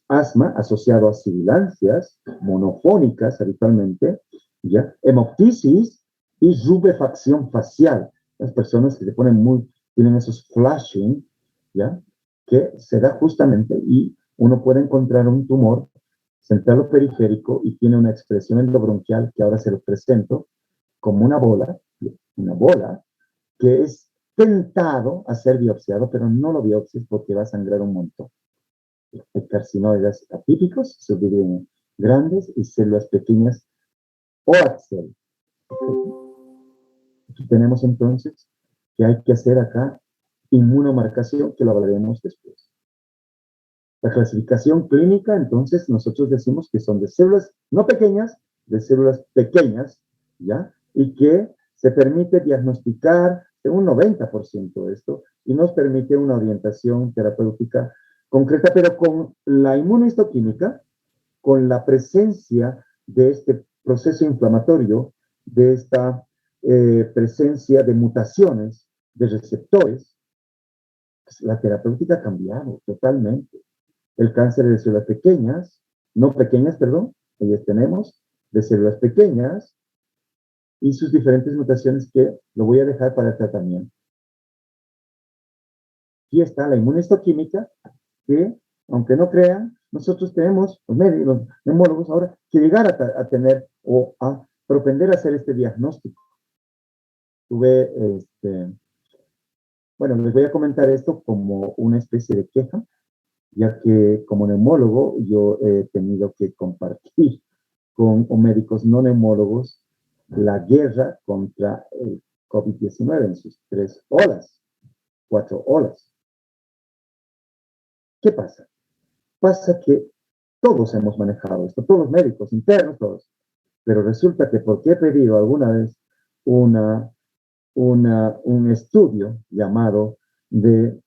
asma asociado a sibilancias monofónicas habitualmente, ¿ya? Hemoptisis y rubefacción facial. Las personas que se ponen tienen esos flashing, ¿ya? Que se da justamente y uno puede encontrar un tumor central o periférico y tiene una expresión endobronquial que ahora se lo presento como una bola que es tentado a ser biopsiado, pero no lo biopsies porque va a sangrar un montón. Hay carcinoides atípicos, se dividen en grandes y células pequeñas o axel. Aquí tenemos entonces que hay que hacer acá inmunomarcación, que lo hablaremos después. La clasificación clínica, entonces, nosotros decimos que son de células no pequeñas, de células pequeñas, ¿ya? Y que se permite diagnosticar de un 90% de esto y nos permite una orientación terapéutica concreta, pero con la inmunohistoquímica, con la presencia de este proceso inflamatorio, de esta presencia de mutaciones de receptores, pues la terapéutica ha cambiado totalmente. El cáncer de células pequeñas, no pequeñas, perdón, ellas tenemos, de células pequeñas y sus diferentes mutaciones que lo voy a dejar para el tratamiento. Aquí está la inmunohistoquímica que, aunque no crean, nosotros tenemos, los médicos, los neumólogos ahora, que llegar a tener o a propender a hacer este diagnóstico. Tuve, bueno, les voy a comentar esto como una especie de queja, ya que como neumólogo yo he tenido que compartir con médicos no neumólogos la guerra contra el COVID-19 en sus 3 olas, 4 olas. ¿Qué pasa? Pasa que todos hemos manejado esto, todos los médicos internos, todos. Pero resulta que porque he pedido alguna vez un estudio llamado de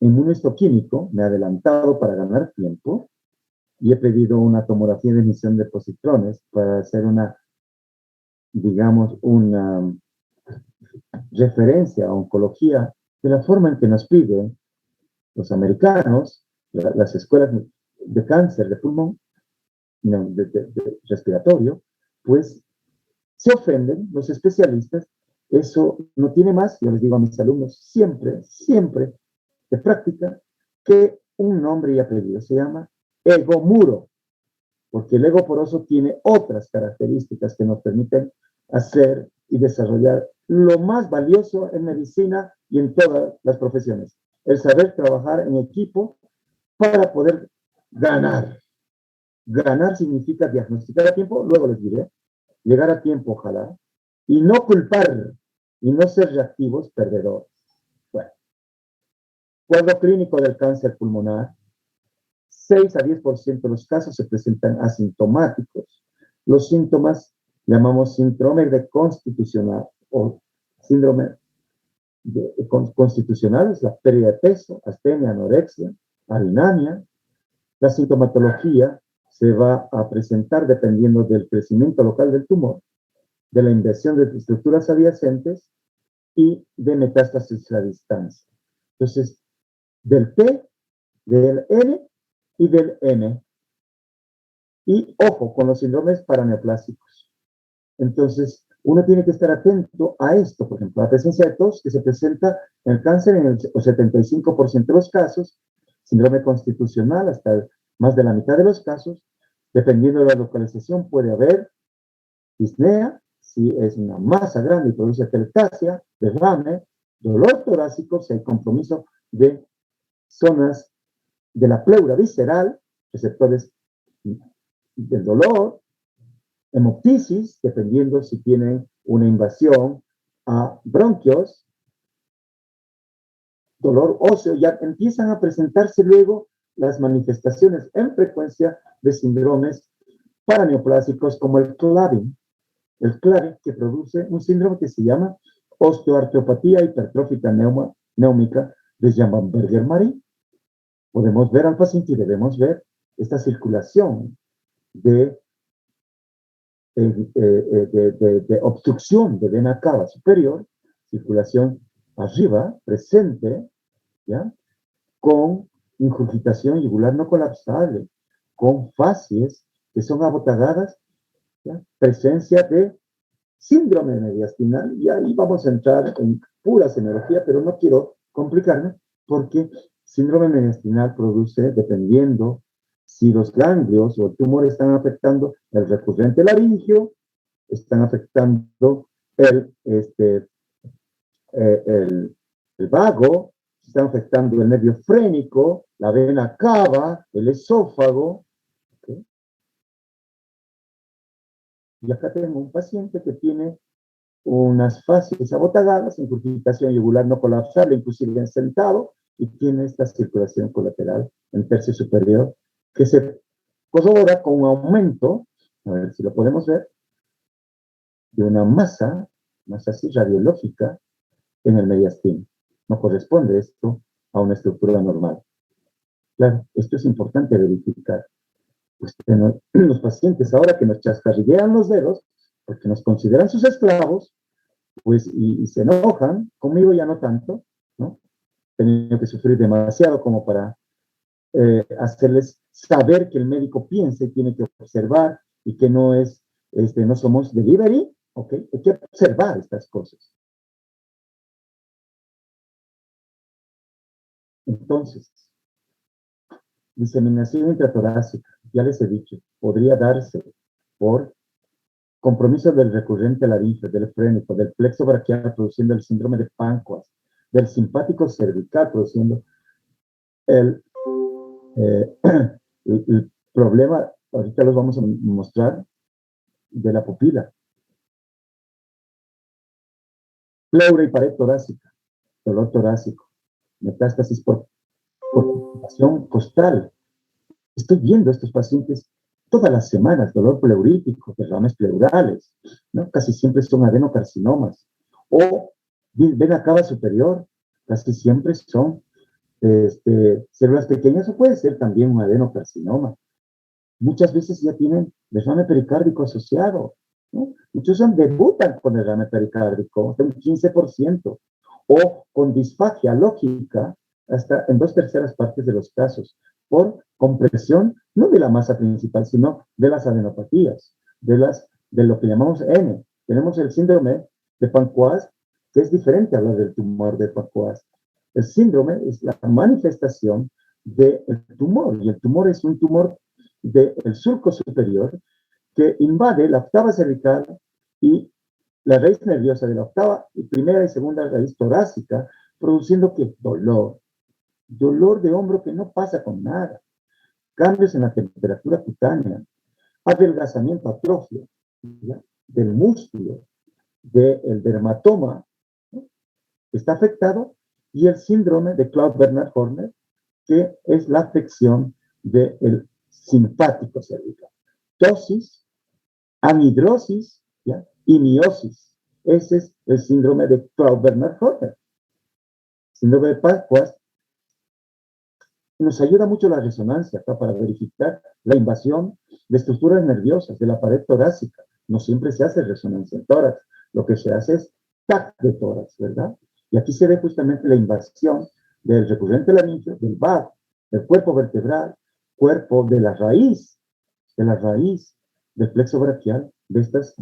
inmunohistoquímico, me he adelantado para ganar tiempo y he pedido una tomografía de emisión de positrones para hacer digamos, una referencia a oncología de la forma en que nos piden los americanos, las escuelas de cáncer de pulmón, no, de respiratorio, pues se ofenden los especialistas. Eso no tiene más, yo les digo a mis alumnos, siempre, siempre, de práctica, que un nombre y apellido. Se llama ego muro, porque el ego poroso tiene otras características que nos permiten hacer y desarrollar lo más valioso en medicina y en todas las profesiones. El saber trabajar en equipo para poder ganar. Ganar significa diagnosticar a tiempo, luego les diré, llegar a tiempo, ojalá, y no culpar, y no ser reactivos, perdedores. Bueno, cuadro clínico del cáncer pulmonar, 6 a 10% de los casos se presentan asintomáticos. Los síntomas llamamos síndrome de constitucional o síndrome constitucional, es la pérdida de peso, astenia, anorexia, arinamia. La sintomatología se va a presentar dependiendo del crecimiento local del tumor, de la invasión de estructuras adyacentes y de metástasis a distancia. Entonces, del P, del N y del M. Y ojo con los síndromes paraneoplásicos. Entonces, uno tiene que estar atento a esto, por ejemplo, la presencia de tos que se presenta en el cáncer en el 75% de los casos, síndrome constitucional hasta más de la mitad de los casos, dependiendo de la localización puede haber disnea, si es una masa grande y produce atelectasia, derrame, dolor torácico, si hay compromiso de zonas de la pleura visceral, receptores del dolor, hemoptisis, dependiendo si tienen una invasión a bronquios, dolor óseo, ya empiezan a presentarse luego las manifestaciones en frecuencia de síndromes paraneoplásicos como el claving que produce un síndrome que se llama osteoartropatía hipertrófica néumica de Jamberger-Marie. podemos ver al paciente y debemos ver esta circulación de, de obstrucción de vena cava superior, circulación arriba, presente, ¿ya? Con ingurgitación yugular no colapsable, con facies que son abotagadas, ¿ya? Presencia de síndrome mediastinal, y ahí vamos a entrar en pura semiología, pero no quiero complicarme, porque síndrome mediastinal produce, dependiendo si los ganglios o el tumor están afectando el recurrente laringio, están afectando el vago, están afectando el nervio frénico, la vena cava, el esófago. ¿Okay? Y acá tengo un paciente que tiene unas facies abotagadas, ingurgitación yugular no colapsable, inclusive en sentado, y tiene esta circulación colateral en tercio superior, que se corrobora con un aumento, a ver si lo podemos ver, de una masa así radiológica en el mediastino. No corresponde esto a una estructura normal. Claro, esto es importante verificar. Pues los pacientes ahora que nos chascarrillean los dedos, porque nos consideran sus esclavos, pues y se enojan, conmigo ya no tanto, ¿no? He tenido que sufrir demasiado como para hacerles saber que el médico piensa y tiene que observar y que no es, no somos delivery, ¿ok? Hay que observar estas cosas. Entonces, diseminación intratorácica, ya les he dicho, podría darse por compromiso del recurrente laringio, del frénico, del plexo braquial produciendo el síndrome de Pancoast, del simpático cervical produciendo el, eh, el problema, ahorita los vamos a mostrar, de la pupila. Pleura y pared torácica, dolor torácico, metástasis por ocupación costal. Estoy viendo a estos pacientes todas las semanas, dolor pleurítico, derrames pleurales, ¿no? Casi siempre son adenocarcinomas. O vena cava superior, casi siempre son células pequeñas, o puede ser también un adenocarcinoma. Muchas veces ya tienen derrame pericárdico asociado, ¿no? Muchos debutan con derrame pericárdico, hasta un 15%, o con disfagia lógica, hasta en 2/3 partes de los casos, por compresión, no de la masa principal, sino de las adenopatías, de lo que llamamos N. Tenemos el síndrome de Pancoast, que es diferente a hablar del tumor de Pancoast. El síndrome es la manifestación del tumor, y el tumor es un tumor del surco superior que invade la octava cervical y la raíz nerviosa de la octava y primera y segunda raíz torácica, produciendo ¿qué? Dolor de hombro que no pasa con nada, cambios en la temperatura cutánea, adelgazamiento, atrofia, ¿ya? Del músculo, del dermatoma, ¿no? Está afectado, y el síndrome de Claude-Bernard-Horner, que es la afección del simpático cervical. Tosis, anhidrosis, ¿ya? Y miosis. Ese es el síndrome de Claude-Bernard-Horner. Síndrome de Pancoast nos ayuda mucho la resonancia acá para verificar la invasión de estructuras nerviosas de la pared torácica. No siempre se hace resonancia en tórax, lo que se hace es TAC de tórax, ¿verdad? Y aquí se ve justamente la invasión del recurrente laringio, del VAD, del cuerpo vertebral, cuerpo de la raíz del plexo braquial, de estas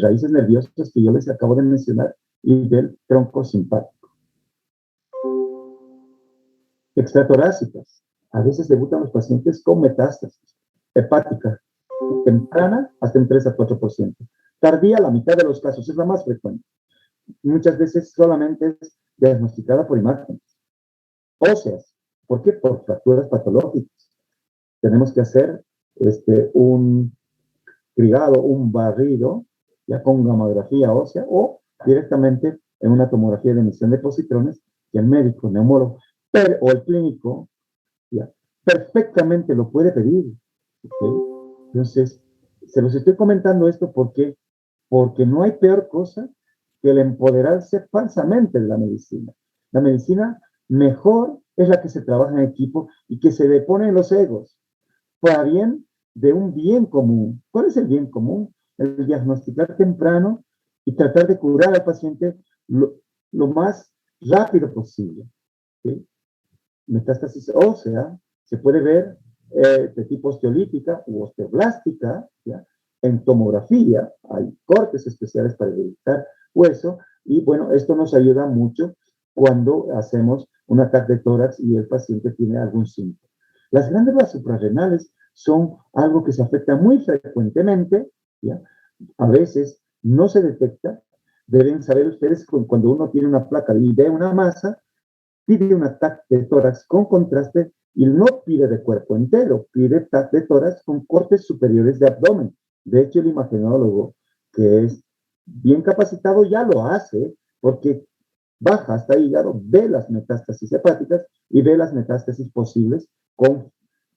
raíces nerviosas que yo les acabo de mencionar, y del tronco simpático. Extratorácicas. A veces debutan los pacientes con metástasis hepática, temprana hasta un 3 a 4%. Tardía, la mitad de los casos, es la más frecuente. Muchas veces solamente es diagnosticada por imágenes óseas. ¿Por qué? Por fracturas patológicas. Tenemos que hacer un trigado, un barrido, ya con gamografía ósea o directamente en una tomografía de emisión de positrones, que el médico, neumólogo, o el clínico, ya, perfectamente lo puede pedir. ¿Okay? Entonces, se los estoy comentando esto porque no hay peor cosa que el empoderarse falsamente de la medicina. La medicina mejor es la que se trabaja en equipo y que se deponen los egos para bien de un bien común. ¿Cuál es el bien común? El diagnosticar temprano y tratar de curar al paciente lo más rápido posible. ¿Sí? Metástasis ósea se puede ver de tipo osteolítica u osteoblástica, ¿ya? En tomografía, hay cortes especiales para detectar hueso, y bueno, esto nos ayuda mucho cuando hacemos un ataque de tórax y el paciente tiene algún síntoma. Las glándulas suprarrenales son algo que se afecta muy frecuentemente, ¿ya? A veces no se detecta. Deben saber ustedes que cuando uno tiene una placa y ve una masa, pide un ataque de tórax con contraste y no pide de cuerpo entero, pide TAC de tórax con cortes superiores de abdomen. De hecho, el imagenólogo, que es bien capacitado, ya lo hace porque baja hasta hígado, ve las metástasis hepáticas y ve las metástasis posibles con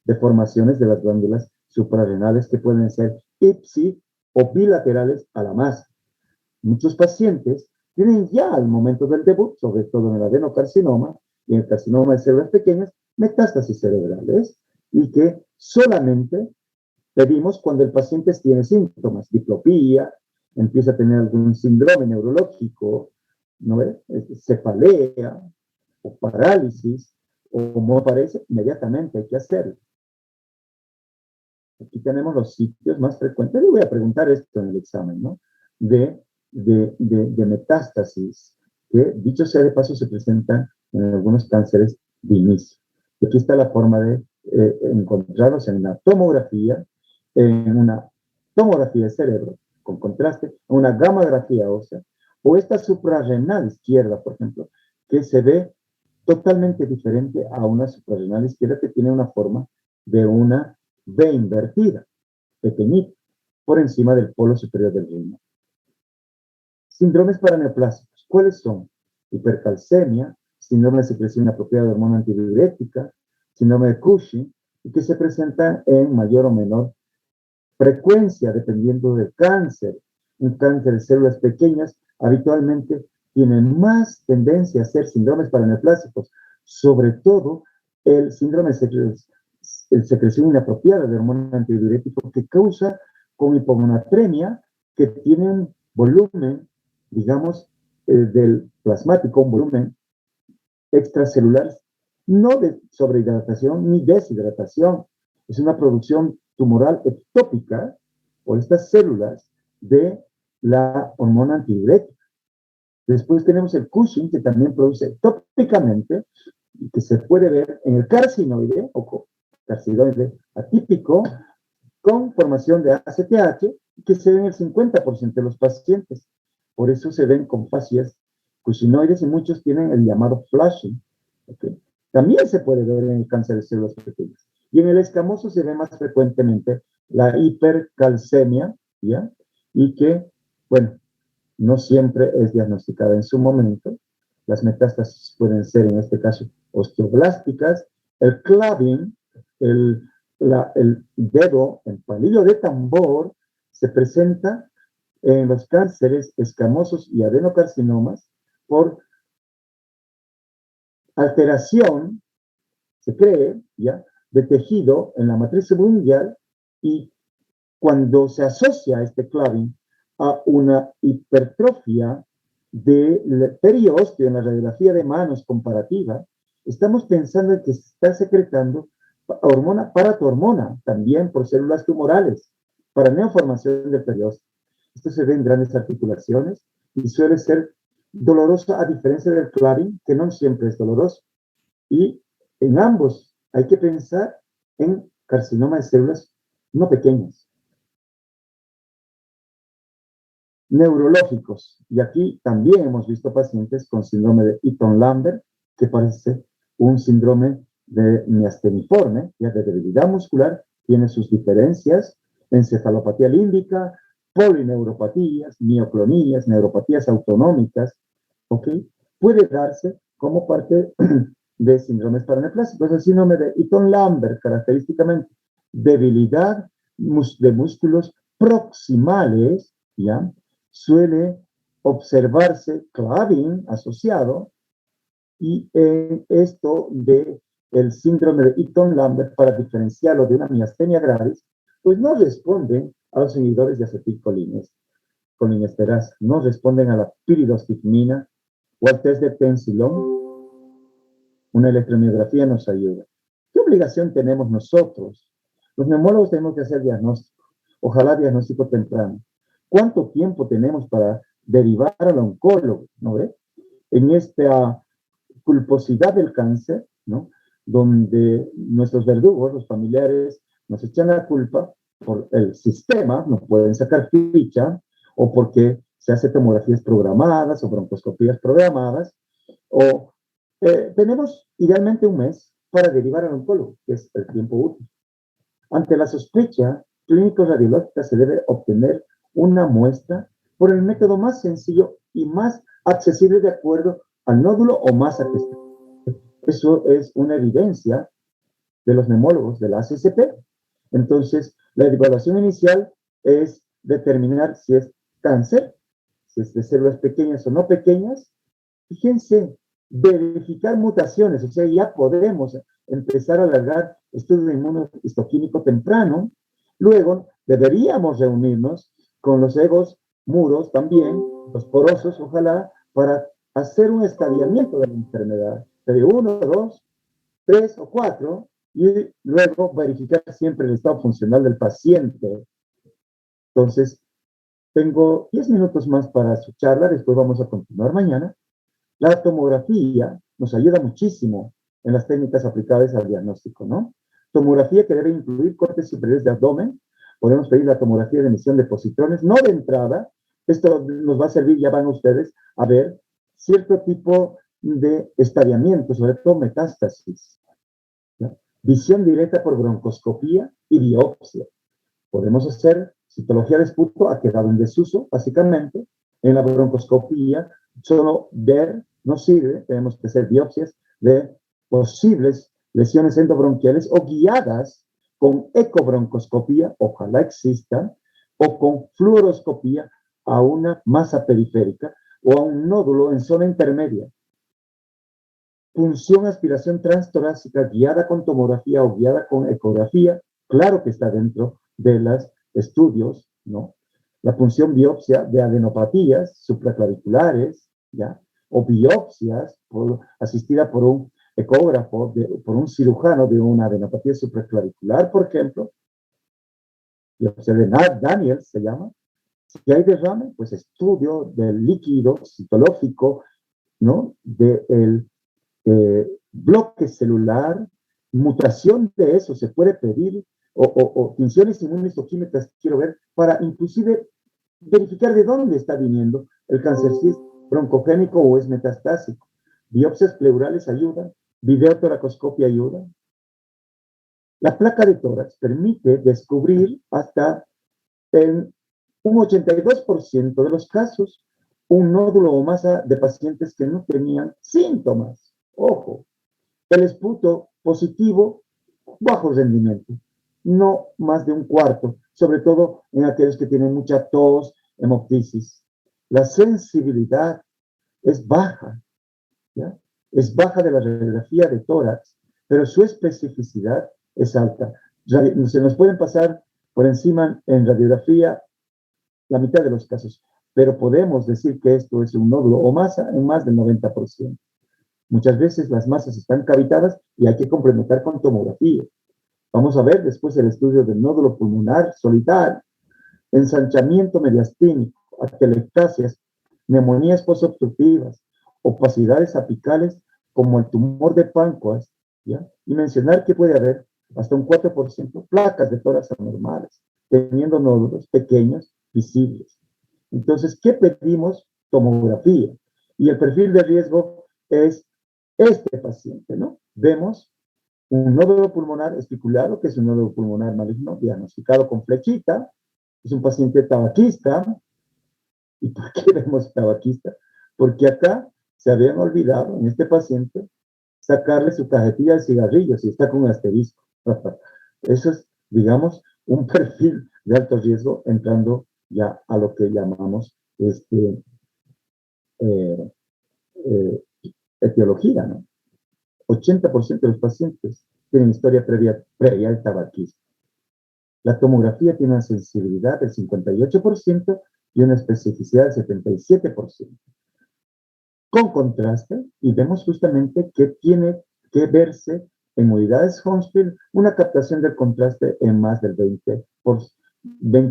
deformaciones de las glándulas suprarrenales que pueden ser ipsi o bilaterales a la masa. Muchos pacientes tienen ya al momento del debut, sobre todo en el adenocarcinoma y en el carcinoma de células pequeñas, metástasis cerebrales, y que solamente pedimos cuando el paciente tiene síntomas, diplopía, empieza a tener algún síndrome neurológico, ¿no ve? Cefalea o parálisis, o como aparece, inmediatamente hay que hacerlo. Aquí tenemos los sitios más frecuentes. Le voy a preguntar esto en el examen, ¿no? De metástasis, que dicho sea de paso se presentan en algunos cánceres de inicio. Y aquí está la forma de encontrarlos en una tomografía, de cerebro con contraste, en una gamografía ósea, o esta suprarrenal izquierda, por ejemplo, que se ve totalmente diferente a una suprarrenal izquierda que tiene una forma de una V invertida, pequeñita, por encima del polo superior del riñón. Síndromes paraneoplásicos, ¿cuáles son? Hipercalcemia, síndrome de secreción inapropiada de hormona antidiurética, síndrome de Cushing, y que se presentan en mayor o menor frecuencia dependiendo del cáncer. Un cáncer de células pequeñas habitualmente tiene más tendencia a ser síndromes paraneoplásicos, sobre todo el síndrome de secreción inapropiada de hormona antidiurético que causa con hipomonatremia, que tiene un volumen, digamos, del plasmático, un volumen extracelular, no de sobrehidratación ni deshidratación, es una producción tumoral ectópica por estas células de la hormona antidiurética. Después tenemos el Cushing, que también produce ectópicamente y que se puede ver en el carcinoide o carcinoide atípico con formación de ACTH, que se ve en el 50% de los pacientes. Por eso se ven con fascias cushinoides y muchos tienen el llamado flashing. ¿Okay? También se puede ver en el cáncer de células pequeñas. Y en el escamoso se ve más frecuentemente la hipercalcemia, ¿ya? Y que, bueno, no siempre es diagnosticada en su momento. Las metástasis pueden ser, en este caso, osteoblásticas. El claving, el dedo, el palillo de tambor, se presenta en los cánceres escamosos y adenocarcinomas por alteración, se cree, ¿ya?, de tejido en la matriz mundial, y cuando se asocia este claving a una hipertrofia del periósteo en la radiografía de manos comparativa, estamos pensando en que se está secretando hormona, paratormona, también por células tumorales, para neoformación del periósteo. Esto se ve en grandes articulaciones y suele ser doloroso, a diferencia del claving, que no siempre es doloroso. Y en ambos hay que pensar en carcinoma de células no pequeñas. Neurológicos, y aquí también hemos visto pacientes con síndrome de Eaton-Lambert, que parece un síndrome de miasteniforme, ya de debilidad muscular, tiene sus diferencias, encefalopatía límbica, polineuropatías, mioclonías, neuropatías autonómicas, ¿ok? Puede darse como parte de síndromes paraneoplásicos. El síndrome de Eaton-Lambert, característicamente, debilidad de músculos proximales, ¿ya? Suele observarse claving asociado Y en esto de el síndrome de Eaton-Lambert, para diferenciarlo de una miastenia gravis, pues no responden a los inhibidores de acetilcolinesterasa, no responden a la piridostigmina o al test de Tensilón. Una electromiografía nos ayuda. ¿Qué obligación tenemos nosotros? Los neumólogos tenemos que hacer diagnóstico, ojalá diagnóstico temprano. ¿Cuánto tiempo tenemos para derivar al oncólogo? ¿No ve? En esta culposidad del cáncer, ¿no? Donde nuestros verdugos, los familiares, nos echan la culpa por el sistema, nos pueden sacar ficha, o porque se hace tomografías programadas o broncoscopías programadas, o tenemos idealmente un mes para derivar al oncólogo, que es el tiempo útil. Ante la sospecha clínico-radiológica se debe obtener una muestra por el método más sencillo y más accesible de acuerdo al nódulo o masa que está. Eso es una evidencia de los neumólogos de la ACCP. Entonces, la evaluación inicial es determinar si es cáncer, si es de células pequeñas o no pequeñas. Fíjense, verificar mutaciones, o sea, ya podemos empezar a alargar estudios de inmunohistoquímico temprano. Luego, deberíamos reunirnos con los egos muros también, los porosos, ojalá, para hacer un estadiamiento de la enfermedad, de 1, 2, 3 o 4, y luego verificar siempre el estado funcional del paciente. Entonces, tengo 10 minutos más para su charla, después vamos a continuar mañana. La tomografía nos ayuda muchísimo en las técnicas aplicadas al diagnóstico, ¿no? Tomografía que debe incluir cortes superiores de abdomen. Podemos pedir la tomografía de emisión de positrones, no de entrada. Esto nos va a servir, ya van ustedes a ver, cierto tipo de estadiamiento, sobre todo metástasis, ¿no? Visión directa por broncoscopía y biopsia. Podemos hacer citología de esputo, ha quedado en desuso, básicamente. En la broncoscopía, solo ver no sirve, tenemos que hacer biopsias de posibles lesiones endobronquiales o guiadas con ecobroncoscopía, ojalá exista, o con fluoroscopía a una masa periférica o a un nódulo en zona intermedia. Punción aspiración transtorácica guiada con tomografía o guiada con ecografía, claro que está dentro de los estudios, ¿no? La punción biopsia de adenopatías supraclaviculares, ¿ya? O biopsias asistida por un ecógrafo, por un cirujano de una adenopatía supraclavicular, por ejemplo. Biopsia de Daniel se llama. Si hay derrame, pues estudio del líquido citológico, ¿no? Del bloque celular, mutación de eso se puede pedir, o funciones inmunohistoquímicas quiero ver, para inclusive verificar de dónde está viniendo el cáncer, si es broncogénico o es metastásico. Biopsias pleurales ayudan, videotoracoscopia ayuda. La placa de tórax permite descubrir hasta en un 82% de los casos un nódulo o masa de pacientes que no tenían síntomas. Ojo, el esputo positivo, bajo rendimiento, no más de un cuarto, sobre todo en aquellos que tienen mucha tos, hemoptisis. La sensibilidad es baja, ¿ya? Es baja de la radiografía de tórax, pero su especificidad es alta. Se nos pueden pasar por encima en radiografía la mitad de los casos, pero podemos decir que esto es un nódulo o masa en más del 90%. Muchas veces las masas están cavitadas y hay que complementar con tomografía. Vamos a ver después el estudio del nódulo pulmonar solitario, ensanchamiento mediastínico, atelectasias, neumonías posobstructivas, opacidades apicales como el tumor de páncreas, ¿ya? Y mencionar que puede haber hasta un 4% placas de tórax anormales, teniendo nódulos pequeños visibles. Entonces, ¿qué pedimos? Tomografía. Y el perfil de riesgo es este paciente, ¿no? Vemos un nódulo pulmonar especulado, que es un nódulo pulmonar maligno, diagnosticado con flechita, es un paciente tabaquista. ¿Y por qué vemos tabaquista? Porque acá se habían olvidado en este paciente sacarle su cajetilla de cigarrillos y está con un asterisco. Eso es, digamos, un perfil de alto riesgo entrando ya a lo que llamamos eh, etiología, ¿no? 80% de los pacientes tienen historia previa al tabaquismo. La tomografía tiene una sensibilidad del 58% y una especificidad del 77%. Con contraste, y vemos justamente que tiene que verse en unidades Hounsfield una captación del contraste en más del 20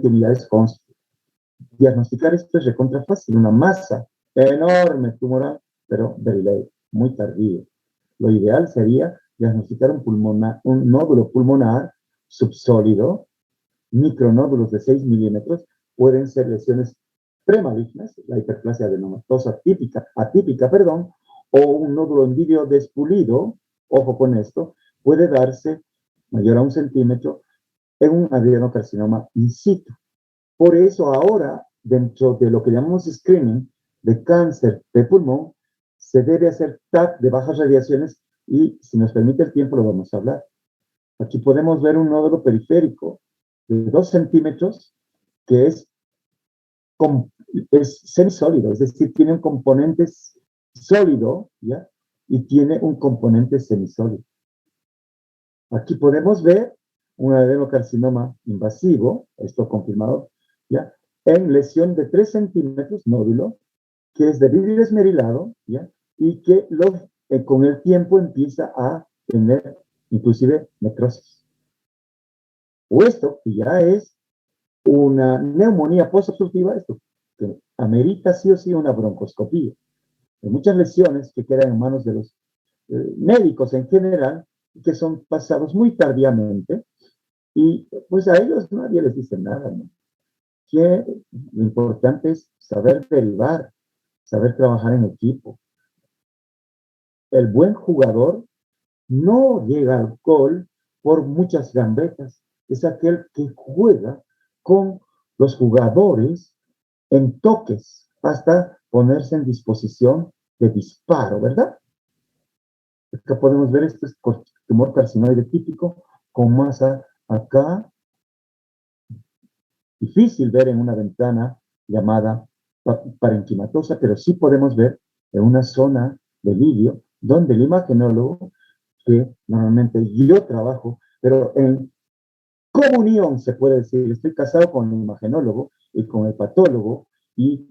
unidades Hounsfield. Diagnosticar esto es recontra fácil, una masa enorme tumoral, pero very late, muy tardío. Lo ideal sería diagnosticar un nódulo pulmonar subsólido, micronódulos de 6 milímetros, pueden ser lesiones premalignas, la hiperplasia adenomatosa atípica, o un nódulo en vídeo despulido, ojo con esto, puede darse mayor a 1 centímetro en un adenocarcinoma in situ. Por eso ahora, dentro de lo que llamamos screening de cáncer de pulmón, se debe hacer TAC de bajas radiaciones y, si nos permite el tiempo, lo vamos a hablar. Aquí podemos ver un nódulo periférico de 2 centímetros que es semisólido, es decir, tiene un componente sólido, ¿ya? Y tiene un componente semisólido. Aquí podemos ver un adenocarcinoma invasivo, esto confirmado, ¿ya? En lesión de 3 centímetros, nódulo, que es de vidrio esmerilado, ¿ya? Y que con el tiempo empieza a tener inclusive necrosis. O esto, que ya es una neumonía postobstructiva, esto que amerita sí o sí una broncoscopía. Hay muchas lesiones que quedan en manos de los médicos en general, que son pasados muy tardíamente, y pues a ellos nadie les dice nada, ¿no? Que lo importante es saber derivar, saber trabajar en equipo. El buen jugador no llega al gol por muchas gambetas, es aquel que juega con los jugadores en toques hasta ponerse en disposición de disparo, ¿verdad? Acá podemos ver este tumor carcinoide típico con masa acá, difícil ver en una ventana llamada parenquimatosa, pero sí podemos ver en una zona de lidio donde el imagenólogo, que normalmente yo trabajo, pero en comunión se puede decir, estoy casado con el imagenólogo y con el patólogo y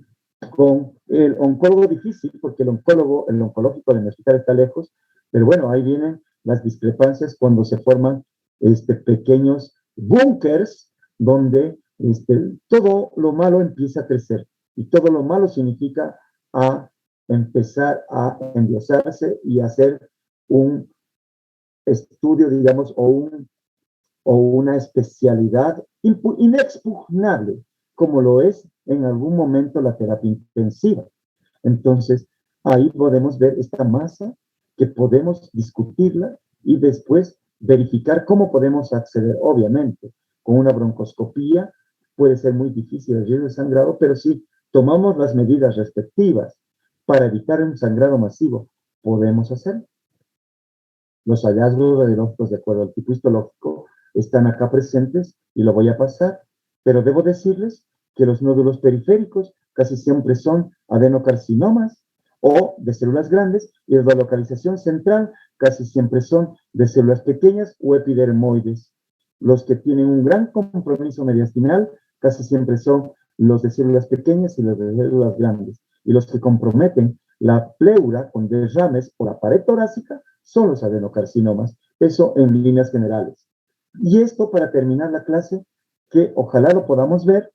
con el oncólogo difícil, porque el oncológico del hospital está lejos, pero bueno, ahí vienen las discrepancias cuando se forman pequeños búnkers donde todo lo malo empieza a crecer y todo lo malo significa a empezar a endiosarse y hacer un estudio, digamos, o una especialidad inexpugnable, como lo es en algún momento la terapia intensiva. Entonces, ahí podemos ver esta masa que podemos discutirla y después verificar cómo podemos acceder. Obviamente, con una broncoscopía puede ser muy difícil el riesgo de sangrado, pero si tomamos las medidas respectivas para evitar un sangrado masivo, podemos hacerlo. Los hallazgos radiológicos de acuerdo al tipo histológico están acá presentes y lo voy a pasar, pero debo decirles que los nódulos periféricos casi siempre son adenocarcinomas o de células grandes y la localización central casi siempre son de células pequeñas o epidermoides. Los que tienen un gran compromiso mediastinal casi siempre son los de células pequeñas y los de células grandes. Y los que comprometen la pleura con derrames o la pared torácica son los adenocarcinomas. Eso en líneas generales. Y esto para terminar la clase, que ojalá lo podamos ver.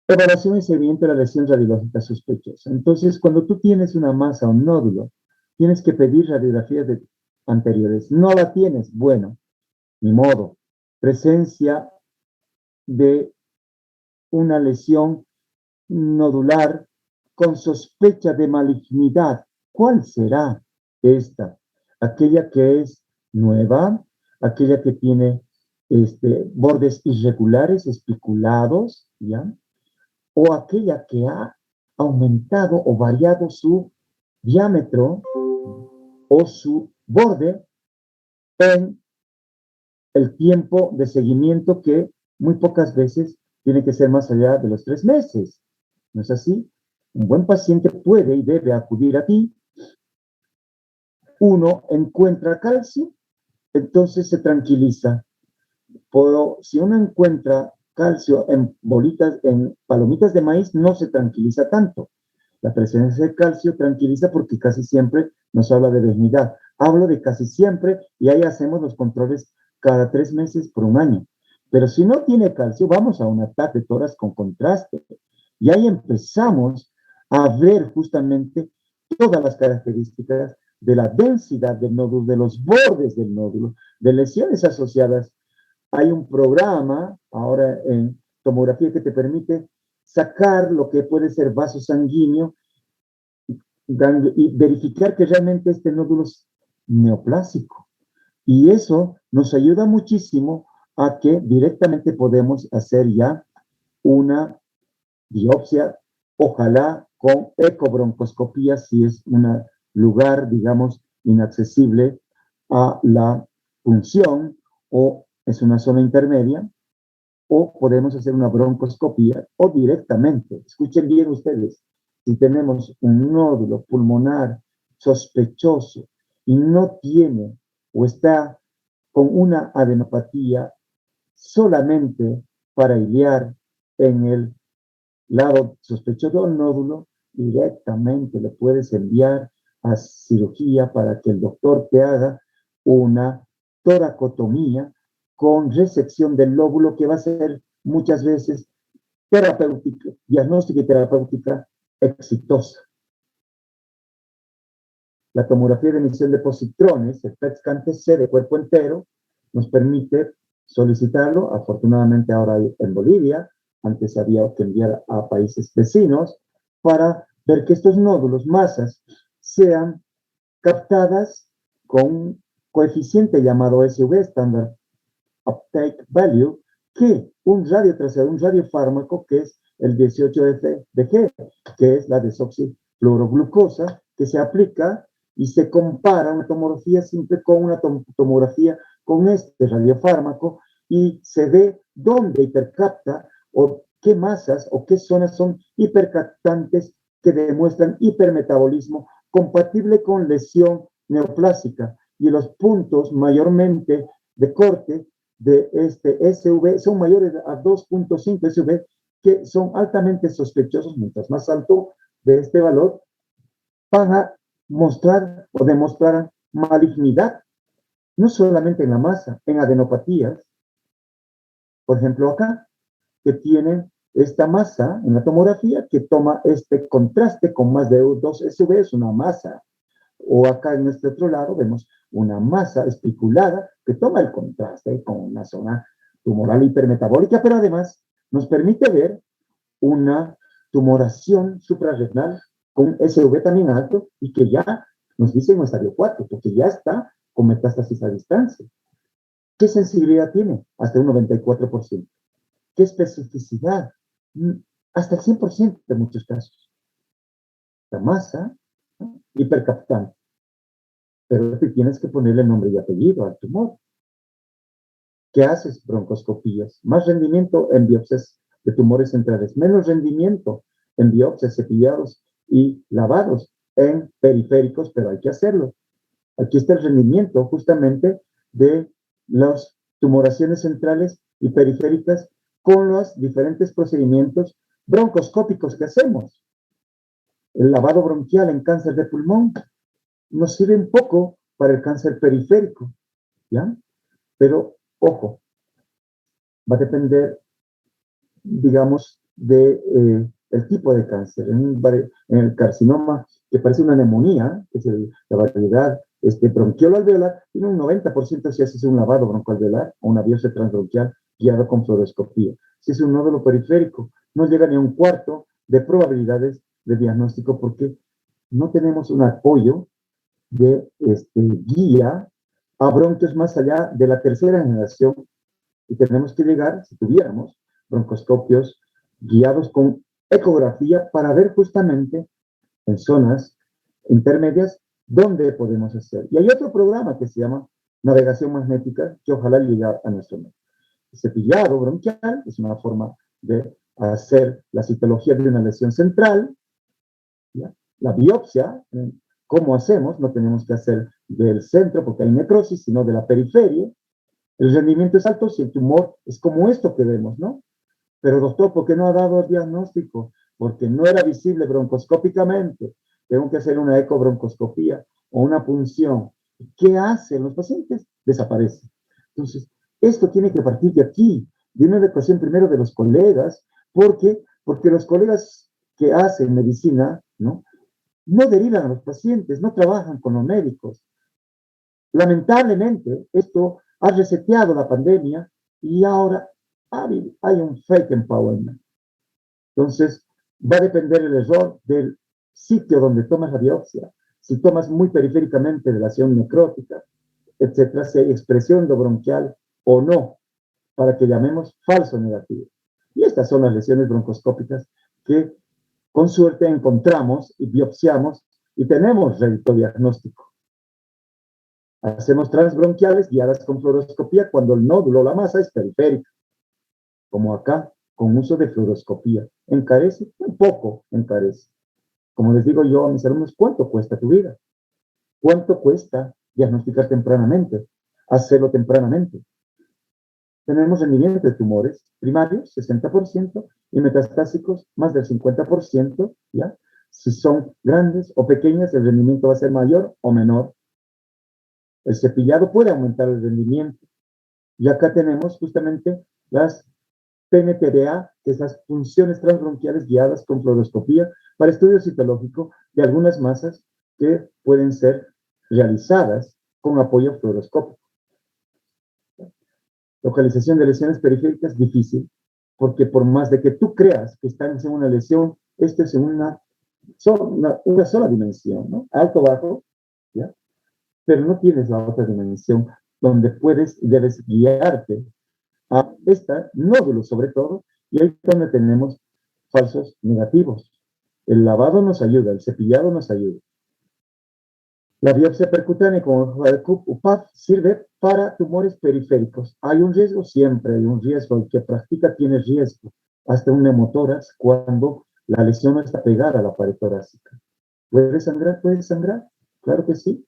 Evaluación y seguimiento de la lesión radiológica sospechosa. Entonces, cuando tú tienes una masa o un nódulo, tienes que pedir radiografías anteriores. No la tienes, bueno, ni modo. Presencia de una lesión nodular con sospecha de malignidad. ¿Cuál será esta? Aquella que es nueva, aquella que tiene bordes irregulares, espiculados, ¿ya? O aquella que ha aumentado o variado su diámetro o su borde en el tiempo de seguimiento que muy pocas veces tiene que ser más allá de los 3 meses. ¿No es así? un buen paciente puede y debe acudir a ti. Uno encuentra calcio, entonces se tranquiliza. Pero si uno encuentra calcio en bolitas, en palomitas de maíz, no se tranquiliza tanto. La presencia de calcio tranquiliza porque casi siempre nos habla de benignidad. Hablo de casi siempre y ahí hacemos los controles cada 3 meses por un año. Pero si no tiene calcio, vamos a un ataque de toras con contraste. Y ahí empezamos a ver justamente todas las características de la densidad del nódulo, de los bordes del nódulo, de lesiones asociadas. Hay un programa ahora en tomografía que te permite sacar lo que puede ser vaso sanguíneo y verificar que realmente este nódulo es neoplásico. Y eso nos ayuda muchísimo a que directamente podemos hacer ya una biopsia, ojalá con ecobroncoscopía, si es un lugar, digamos, inaccesible a la punción o es una zona intermedia, o podemos hacer una broncoscopía o directamente, escuchen bien ustedes, si tenemos un nódulo pulmonar sospechoso y no tiene o está con una adenopatía solamente para iliar en el lado sospechoso del nódulo, directamente le puedes enviar a cirugía para que el doctor te haga una toracotomía con resección del lóbulo que va a ser muchas veces terapéutica, diagnóstica y terapéutica exitosa. La tomografía de emisión de positrones, el PET-scan-TC de cuerpo entero, nos permite solicitarlo. Afortunadamente ahora hay en Bolivia, antes había que enviar a países vecinos, para ver que estos nódulos, masas, sean captadas con un coeficiente llamado SV, Standard Uptake Value, que un radiotraseador, un radiofármaco, que es el 18-FDG, que es la desoxifluoroglucosa, que se aplica y se compara una tomografía simple con una tomografía con este radiofármaco y se ve dónde hipercapta o qué masas o qué zonas son hipercaptantes que demuestran hipermetabolismo compatible con lesión neoplásica y los puntos mayormente de corte de este SV son mayores a 2.5 SV, que son altamente sospechosos. Mientras más alto de este valor, van a mostrar o demostrar malignidad, no solamente en la masa, en adenopatías. Por ejemplo, acá, que tienen esta masa en la tomografía que toma este contraste con más de 2 SV, es una masa. O acá en este otro lado vemos una masa especulada que toma el contraste con una zona tumoral hipermetabólica, pero además nos permite ver una tumoración suprarrenal con SV también alto y que ya nos dice en estadio 4, porque ya está con metástasis a distancia. ¿Qué sensibilidad tiene? Hasta un 94%. ¿Qué especificidad? Hasta el 100% en muchos casos. La masa, ¿no?, hipercaptante. Pero te tienes que ponerle nombre y apellido al tumor. ¿Qué haces? Broncoscopías. Más rendimiento en biopsias de tumores centrales. Menos rendimiento en biopsias, cepillados y lavados en periféricos, pero hay que hacerlo. Aquí está el rendimiento justamente de las tumoraciones centrales y periféricas con los diferentes procedimientos broncoscópicos que hacemos. El lavado bronquial en cáncer de pulmón nos sirve un poco para el cáncer periférico, ¿ya? Pero, ojo, va a depender, digamos, de el tipo de cáncer. En el carcinoma, que parece una neumonía, que es la variedad bronquiolo-alveolar, tiene un 90% si haces un lavado broncoalveolar o una biopsia transbronquial guiada con fluoroscopía. Si es un nódulo periférico, no llega ni a un cuarto de probabilidades de diagnóstico porque no tenemos un apoyo de guía a bronquios más allá de la tercera generación y tenemos que llegar, si tuviéramos, broncoscopios guiados con ecografía para ver justamente en zonas intermedias dónde podemos hacer. Y hay otro programa que se llama navegación magnética que ojalá llegue a nuestro medio. El cepillado bronquial es una forma de hacer la citología de una lesión central ¿ya? La biopsia, ¿cómo hacemos? No tenemos que hacer del centro porque hay necrosis, sino de la periferia. El rendimiento es alto si el tumor es como esto que vemos, ¿no? Pero doctor, ¿por qué no ha dado el diagnóstico? Porque no era visible broncoscópicamente. Tengo que hacer una ecobroncoscopía o una punción. ¿Qué hacen los pacientes? Desaparecen. Entonces, esto tiene que partir de aquí, de una educación primero de los colegas, porque los colegas que hacen medicina, ¿no? No derivan a los pacientes, no trabajan con los médicos. Lamentablemente, esto ha reseteado la pandemia y ahora hay un fake empowerment. Entonces, va a depender el error del sitio donde tomas la biopsia. Si tomas muy periféricamente de la lesión necrótica, etcétera, si hay expresión endobronquial o no, para que llamemos falso negativo. Y estas son las lesiones broncoscópicas que con suerte encontramos y biopsiamos y tenemos rédito diagnóstico. Hacemos transbronquiales guiadas con fluoroscopía cuando el nódulo o la masa es periférica, como acá, con uso de fluoroscopía. ¿Encarece? Un poco encarece. Como les digo yo a mis alumnos, ¿cuánto cuesta tu vida? ¿Cuánto cuesta diagnosticar tempranamente? Hacerlo tempranamente. Tenemos rendimiento de tumores primarios, 60%, y metastásicos, más del 50%, ¿ya? Si son grandes o pequeñas, el rendimiento va a ser mayor o menor. El cepillado puede aumentar el rendimiento. Y acá tenemos justamente las PNTDA, que es las funciones transbronquiales guiadas con fluoroscopía para estudio citológico de algunas masas que pueden ser realizadas con apoyo fluoroscópico. Localización de lesiones periféricas difícil, porque por más de que tú creas que estás en una lesión, esto es en una sola dimensión, ¿no? Alto-bajo, ¿ya? Pero no tienes la otra dimensión donde puedes y debes guiarte a esta nódulo sobre todo, y ahí es donde tenemos falsos negativos. El lavado nos ayuda, el cepillado nos ayuda. La biopsia percutánea con UPAF sirve para tumores periféricos. ¿Hay un riesgo? Siempre hay un riesgo. El que practica tiene riesgo. Hasta un neumotórax cuando la lesión no está pegada a la pared torácica. ¿Puede sangrar? ¿Puede sangrar? Claro que sí.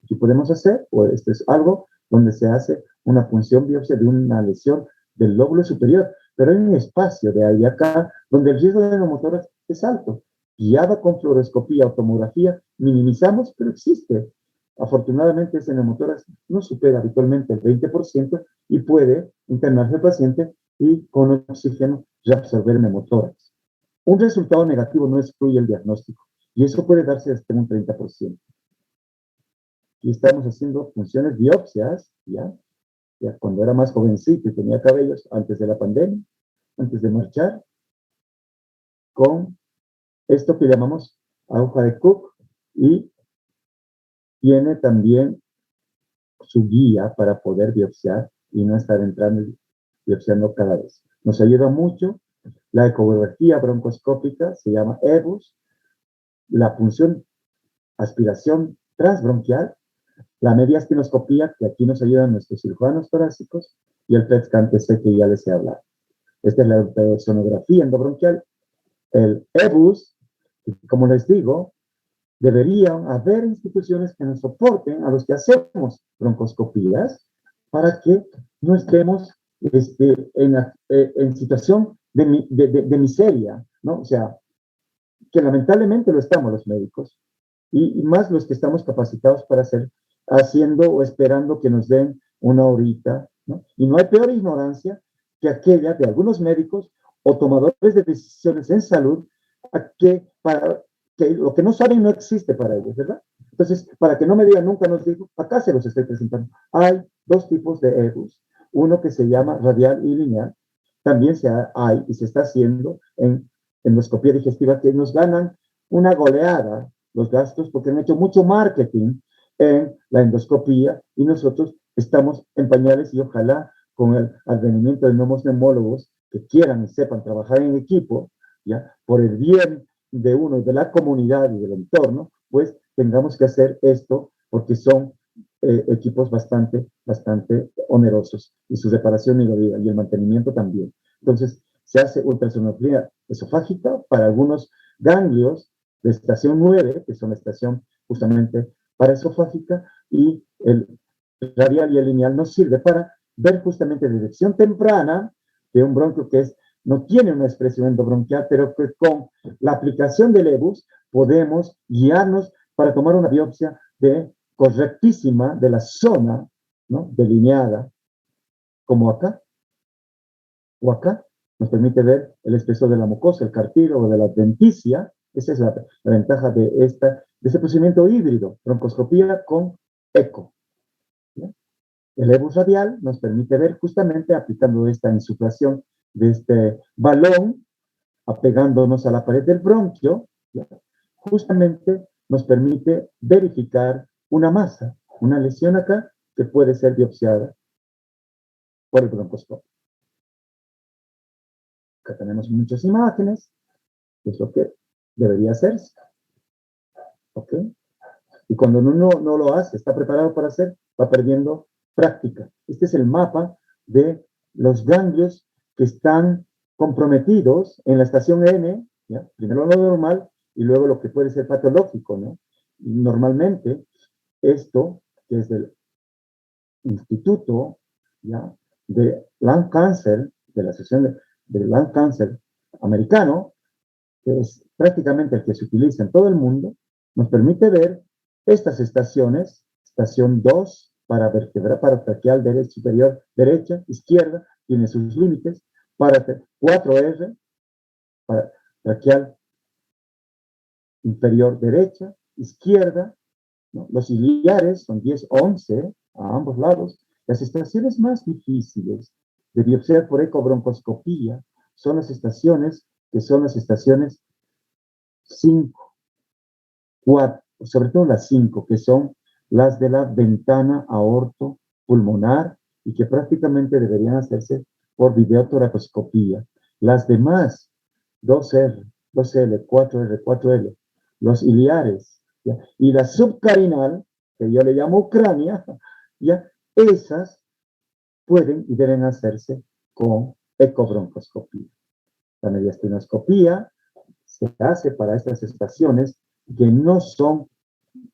¿Qué podemos hacer? Pues esto es algo donde se hace una punción biopsia de una lesión del lóbulo superior, pero hay un espacio de ahí a acá donde el riesgo de neumotórax es alto. Guiada con fluoroscopía o tomografía, minimizamos, pero existe. Afortunadamente, ese neumotórax no supera habitualmente el 20% y puede internarse el paciente y con oxígeno reabsorber el neumotórax. Un resultado negativo no excluye el diagnóstico y eso puede darse hasta un 30%. Y estamos haciendo funciones biopsias, ¿ya? Ya cuando era más jovencito y tenía cabellos, antes de la pandemia, antes de marchar, con esto que llamamos aguja de Cook, y tiene también su guía para poder biopsiar y no estar entrando y biopsiando cada vez. Nos ayuda mucho la ecografía broncoscópica, se llama EBUS, la punción aspiración transbronquial, la mediastinoscopía, que aquí nos ayudan nuestros cirujanos torácicos, y el PET-CAN-TC que ya les he hablado. Esta es la sonografía endobronquial. El EBUS, como les digo, deberían haber instituciones que nos soporten a los que hacemos broncoscopías para que no estemos en situación de miseria, ¿no? O sea, que lamentablemente lo estamos los médicos y más los que estamos capacitados para hacer, haciendo o esperando que nos den una horita, ¿no? Y no hay peor ignorancia que aquella de algunos médicos o tomadores de decisiones en salud para que lo que no saben no existe para ellos, ¿verdad? Entonces, para que no me digan nunca nos digo, acá se los estoy presentando. Hay dos tipos de EBUS, uno que se llama radial y lineal, también hay y se está haciendo en endoscopía digestiva que nos ganan una goleada los gastos porque han hecho mucho marketing en la endoscopía y nosotros estamos en pañales y ojalá con el advenimiento de nuevos neumólogos que quieran y sepan trabajar en equipo, ¿ya? Por el bien de uno y de la comunidad y del entorno, pues tengamos que hacer esto porque son equipos bastante onerosos y su reparación y el mantenimiento también. Entonces, se hace ultrasonografía esofágica para algunos ganglios la estación 9, que es una estación justamente paraesofágica, y el radial y el lineal nos sirve para ver justamente detección temprana de un bronquio que no tiene una expresión endobronquial, pero que con la aplicación del EBUS podemos guiarnos para tomar una biopsia correctísima de la zona, ¿no?, delineada, como acá o acá. Nos permite ver el espesor de la mucosa, el cartílago, de la denticia. Esa es la ventaja de este procedimiento híbrido, broncoscopía con eco, ¿no? El EBUS radial nos permite ver justamente aplicando esta insuflación de este balón, apegándonos a la pared del bronquio, ¿ya?, justamente nos permite verificar una masa, una lesión acá que puede ser biopsiada por el broncoscopio. Acá tenemos muchas imágenes, que es lo que debería hacerse, ¿ok? Y cuando uno no lo hace, está preparado para hacer, va perdiendo práctica. Este es el mapa de los ganglios que están comprometidos en la estación N, ¿ya? Primero lo normal y luego lo que puede ser patológico, ¿no? Normalmente, esto, que es del Instituto, ¿ya?, de Lung Cancer, de la Asociación de Lung Cancer americano, que es prácticamente el que se utiliza en todo el mundo, nos permite ver estas estaciones: estación 2 para vertebral, para traqueal derecha, superior derecha, izquierda, tiene sus límites, para 4R, para traqueal inferior derecha, izquierda, ¿no? Los iliares son 10, 11 a ambos lados. Las estaciones más difíciles de biopsiar por ecobroncoscopía son las estaciones que son las estaciones 5, 4, sobre todo las 5, que son las de la ventana aortopulmonar y que prácticamente deberían hacerse por videotoracoscopía. Las demás, 2R, 2L, 4R, 4L, los iliares, ¿ya?, y la subcarinal, que yo le llamo Ucrania, ¿ya?, esas pueden y deben hacerse con ecobroncoscopía. La mediastinoscopía se hace para estas estaciones que no son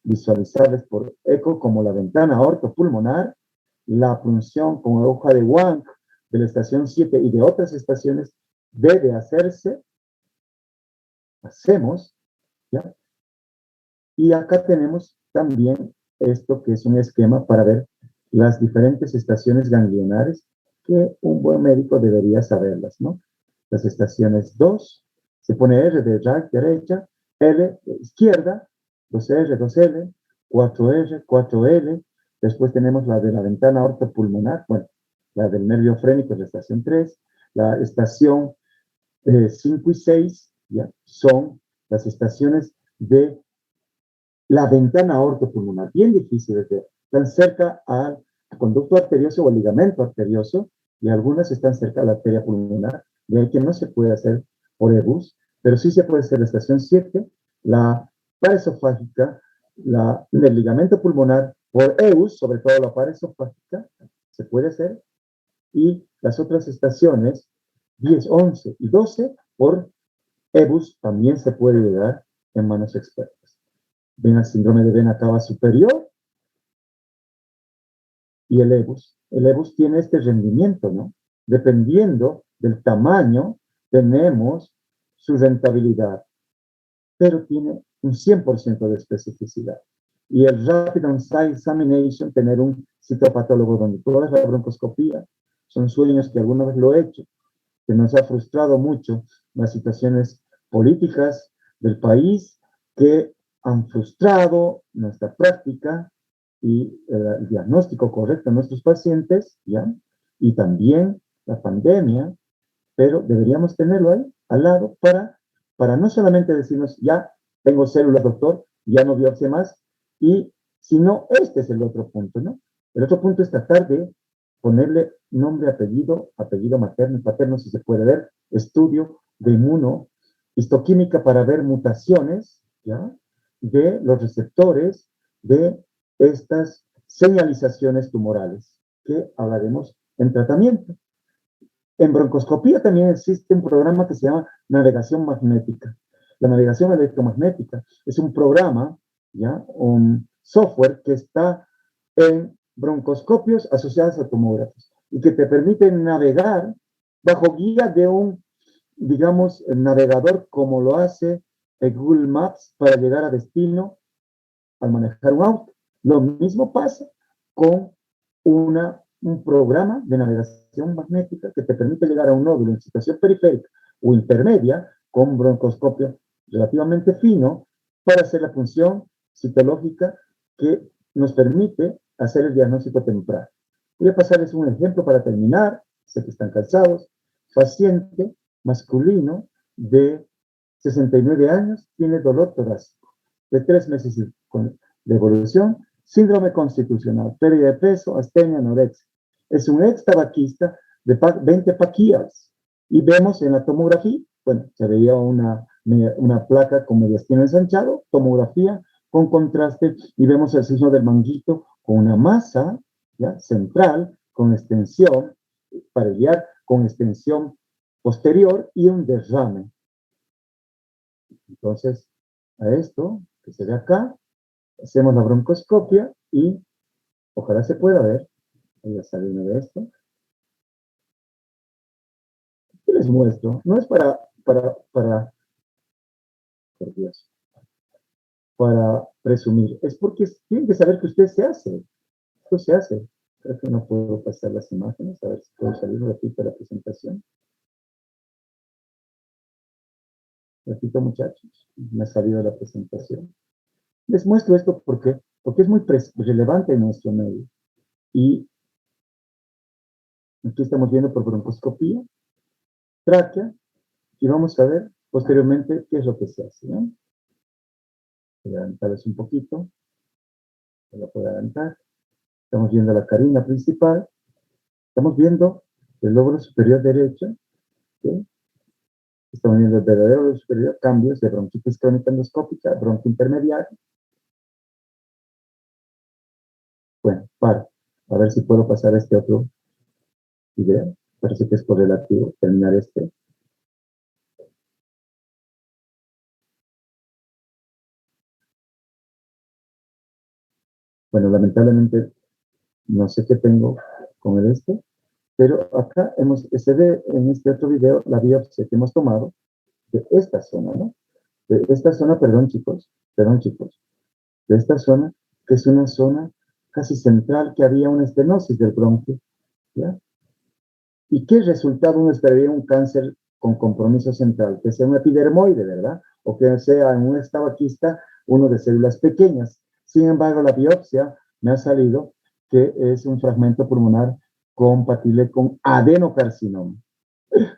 visualizables por eco, como la ventana aortopulmonar, la punción con hoja de Wang de la estación 7 y de otras estaciones debe hacerse, hacemos, ¿ya? Y acá tenemos también esto, que es un esquema para ver las diferentes estaciones ganglionares que un buen médico debería saberlas, ¿no? Las estaciones 2, se pone R de right, derecha, L de izquierda, 2R, 2L, 4R, 4L. Después tenemos la de la ventana aortopulmonar, bueno, la del nervio frénico es la estación 3, la estación 5 y 6, ¿ya?, son las estaciones de la ventana aortopulmonar, bien difícil de ver, están cerca al conducto arterioso o el ligamento arterioso, y algunas están cerca a la arteria pulmonar, de ahí que no se puede hacer por EBUS, pero sí se puede hacer la estación 7, la paraesofágica, el ligamento pulmonar por EUS, sobre todo la paraesofágica, se puede hacer, y las otras estaciones 10, 11 y 12 por EBUS también se puede llegar en manos expertas. Ven al síndrome de vena cava superior y el EBUS. El EBUS tiene este rendimiento, ¿no? Dependiendo del tamaño, tenemos su rentabilidad, pero tiene un 100% de especificidad. Y el Rapid On-Site Examination, tener un citopatólogo donde tú hagas la broncoscopía, son sueños que alguna vez lo he hecho, que nos ha frustrado mucho las situaciones políticas del país, que han frustrado nuestra práctica y el diagnóstico correcto de nuestros pacientes, ¿ya? Y también la pandemia, pero deberíamos tenerlo ahí, al lado, para no solamente decirnos, ya tengo células, doctor, ya no biopsia más, y sino este es el otro punto, ¿no? El otro punto es tratar de ponerle nombre, apellido, apellido materno y paterno, si se puede ver, estudio de inmunohistoquímica para ver mutaciones, ¿ya?, de los receptores de estas señalizaciones tumorales, que hablaremos en tratamiento. En broncoscopía también existe un programa que se llama navegación magnética. La navegación electromagnética es un programa, ¿ya? Un software que está en broncoscopios asociados a tomógrafos y que te permite navegar bajo guía de un, digamos, navegador como lo hace el Google Maps para llegar a destino al manejar un auto. Lo mismo pasa con un programa de navegación magnética que te permite llegar a un nódulo en situación periférica o intermedia con un broncoscopio relativamente fino para hacer la función citológica que nos permite hacer el diagnóstico temprano. Voy a pasarles un ejemplo para terminar. Sé que están cansados. Paciente masculino de 69 años tiene dolor torácico de 3 meses de evolución, síndrome constitucional, pérdida de peso, astenia, anorexia. Es un ex tabaquista de 20 paquías. Y vemos en la tomografía, bueno, se veía una placa con mediastino ensanchado, tomografía con contraste, y vemos el signo del manguito con una masa, ¿ya? Central, con extensión pariliar, con extensión posterior y un derrame. Entonces, a esto que se ve acá, hacemos la broncoscopia y ojalá se pueda ver. Voy a salirme de esto. ¿Qué les muestro? No es por Dios, para presumir. Es porque tienen que saber que usted se hace. Esto se hace. Creo que no puedo pasar las imágenes. A ver si puedo salir un ratito de la presentación. Repito, muchachos. Me ha salido la presentación. Les muestro esto porque es muy relevante en nuestro medio. Y aquí estamos viendo por broncoscopía, tráquea, y vamos a ver posteriormente qué es lo que se hace. ¿No? Voy a adelantarles un poquito. Se la puedo adelantar. Estamos viendo la carina principal. Estamos viendo el lóbulo superior derecho. ¿Sí? Estamos viendo el verdadero lóbulo superior, cambios de bronquitis crónica endoscópica, bronquio intermediario. Bueno, a ver si puedo pasar a este otro video. Parece que es correlativo terminar este. Bueno, lamentablemente no sé qué tengo con el este, pero acá se ve en este otro video la biopsia que hemos tomado de esta zona, ¿no? De esta zona, perdón chicos, de esta zona, que es una zona casi central, que había una estenosis del bronquio, ¿ya? ¿Y qué resultado uno esperaría un cáncer con compromiso central? Que sea un epidermoide, ¿verdad? O que sea en un estabaquista uno de células pequeñas. Sin embargo, la biopsia me ha salido que es un fragmento pulmonar compatible con adenocarcinoma,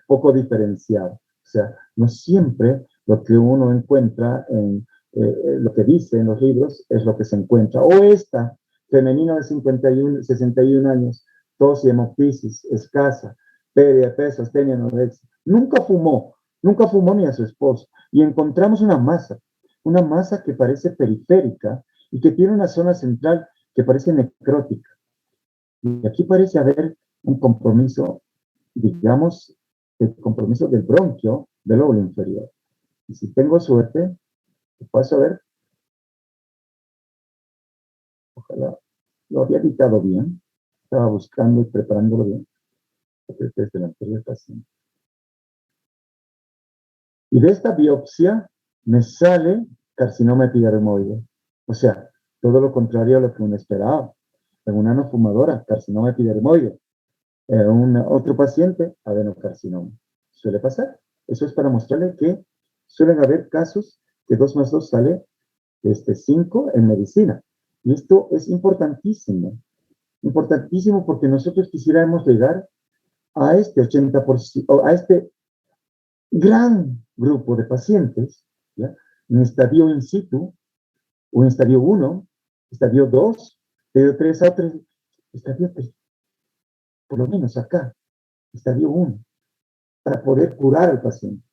poco diferenciado. O sea, no siempre lo que uno encuentra en lo que dice en los libros es lo que se encuentra. O esta, femenina de 61 años, tos y hemoptisis escasa, pérdida de peso, astenia, anorexia. Nunca fumó ni a su esposo. Y encontramos una masa que parece periférica y que tiene una zona central que parece necrótica. Y aquí parece haber un compromiso, digamos, el compromiso del bronquio del lóbulo inferior. Y si tengo suerte, paso a ver, ojalá lo había editado bien, estaba buscando y preparándolo bien, desde el anterior paciente. Y de esta biopsia me sale carcinoma epidermoide, o sea, todo lo contrario a lo que uno esperaba. En una no fumadora, carcinoma epidermoide. En otro paciente, adenocarcinoma. Suele pasar. Eso es para mostrarle que suelen haber casos que 2 más 2 sale 5 en medicina. Y esto es importantísimo porque nosotros quisiéramos llegar a este 80%, a este gran grupo de pacientes, ¿ya? En estadio in situ, o en estadio 1, estadio 2, estadio 3 a 3, estadio 3, por lo menos acá, estadio 1, para poder curar al paciente,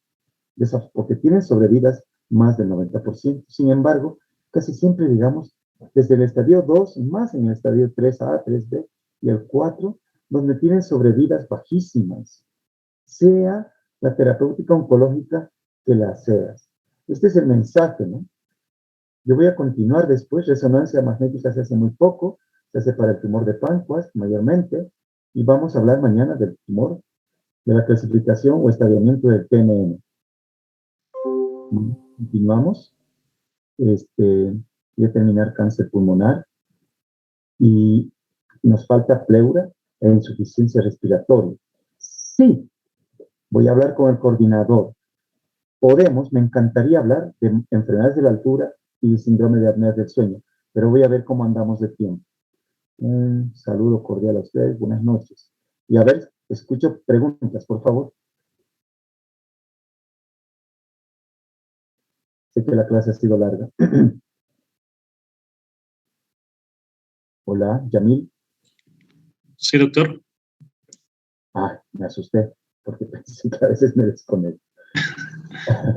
porque tienen sobrevidas más del 90%. Sin embargo, casi siempre, digamos, desde el estadio 2, más en el estadio 3A, 3B y el 4, donde tienen sobrevidas bajísimas, sea la terapéutica oncológica que la seas. Este es el mensaje, ¿no? Yo voy a continuar después. Resonancia magnética se hace muy poco, se hace para el tumor de páncreas mayormente, y vamos a hablar mañana del tumor, de la clasificación o estadiamiento del TNM. Continuamos. Determinar cáncer pulmonar, y nos falta pleura e insuficiencia respiratoria. Sí, voy a hablar con el coordinador. Me encantaría hablar de enfermedades de la altura y de síndrome de apnea del sueño, pero voy a ver cómo andamos de tiempo. Un saludo cordial a ustedes, buenas noches. Y a ver, escucho preguntas, por favor. Sé que la clase ha sido larga. Hola, Yamil.
Sí, doctor.
Me asusté, porque pensé que a veces me desconecto.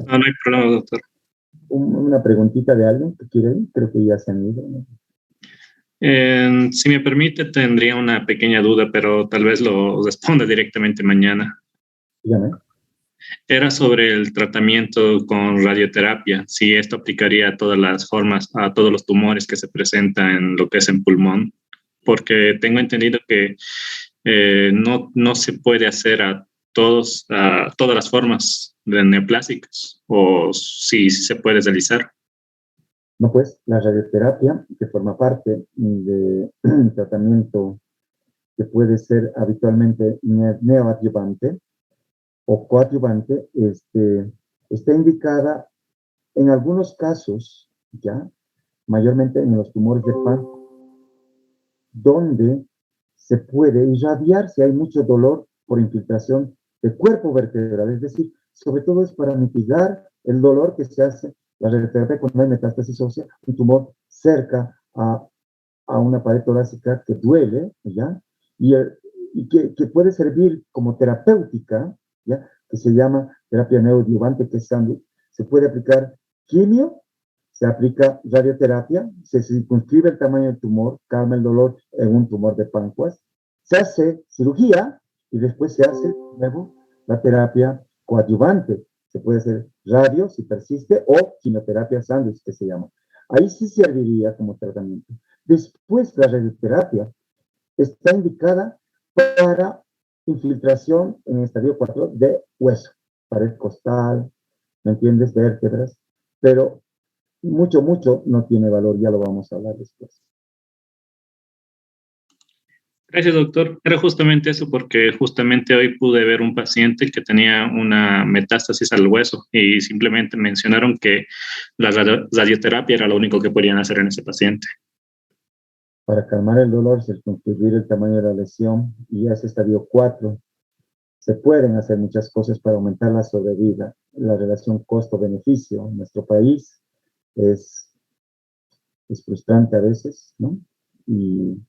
No, no hay problema, doctor.
Una preguntita de alguien que quiere ir, creo que ya se han ido, ¿no?
Si me permite, tendría una pequeña duda, pero tal vez lo responda directamente mañana.
Dígame.
Era sobre el tratamiento con radioterapia, si esto aplicaría a todas las formas, a todos los tumores que se presentan en lo que es en pulmón, porque tengo entendido que no se puede hacer a todas las formas de neoplásicos, o si se puede realizar.
No, pues la radioterapia, que forma parte de tratamiento que puede ser habitualmente neoadyuvante o coadyuvante, está indicada en algunos casos, ya, mayormente en los tumores de páncreas, donde se puede irradiar si hay mucho dolor por infiltración de cuerpo vertebral, es decir, sobre todo es para mitigar el dolor que se hace la radioterapia cuando hay metástasis ósea, un tumor cerca a una pared torácica que duele, ¿ya? Y que puede servir como terapéutica, ¿ya? Que se llama terapia neoadyuvante, que es sándwich. Se puede aplicar quimio, se aplica radioterapia, se circunscribe el tamaño del tumor, calma el dolor en un tumor de páncreas, se hace cirugía y después se hace luego la terapia coadyuvante. Se puede hacer radio si persiste o quimioterapia sándwich, que se llama. Ahí sí serviría como tratamiento. Después, la radioterapia está indicada para infiltración en el estadio 4 de hueso, pared costal, ¿me entiendes? Vértebras, pero mucho no tiene valor, ya lo vamos a hablar después.
Gracias, doctor. Era justamente eso, porque justamente hoy pude ver un paciente que tenía una metástasis al hueso y simplemente mencionaron que la radioterapia era lo único que podían hacer en ese paciente.
Para calmar el dolor, circunscribir el tamaño de la lesión, y ese estadio 4, se pueden hacer muchas cosas para aumentar la sobrevida. La relación costo-beneficio en nuestro país es frustrante a veces, ¿no? Y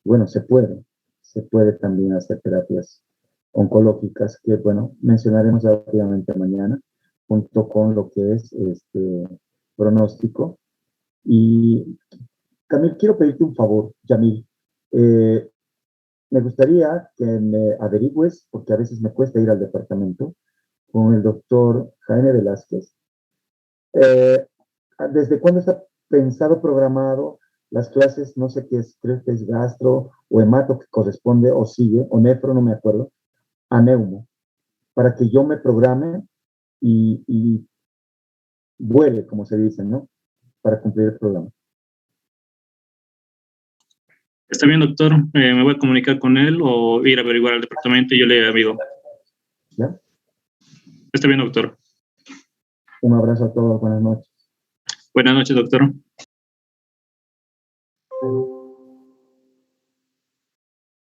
bueno, se puede también hacer terapias oncológicas que, bueno, mencionaremos rápidamente mañana, junto con lo que es pronóstico. Y, Camil, quiero pedirte un favor, Yamil. Me gustaría que me averigües, porque a veces me cuesta ir al departamento, con el doctor Jaime Velázquez. ¿Desde cuándo está pensado, programado las clases? No sé qué es, creo que es gastro o hemato que corresponde, o sigue, o nefro, no me acuerdo, a neumo, para que yo me programe y vuele, como se dice, ¿no? Para cumplir el programa.
Está bien, doctor. Me voy a comunicar con él o ir a averiguar al departamento y yo le aviso.
¿Ya?
Está bien, doctor.
Un abrazo a todos, buenas noches.
Buenas noches, doctor.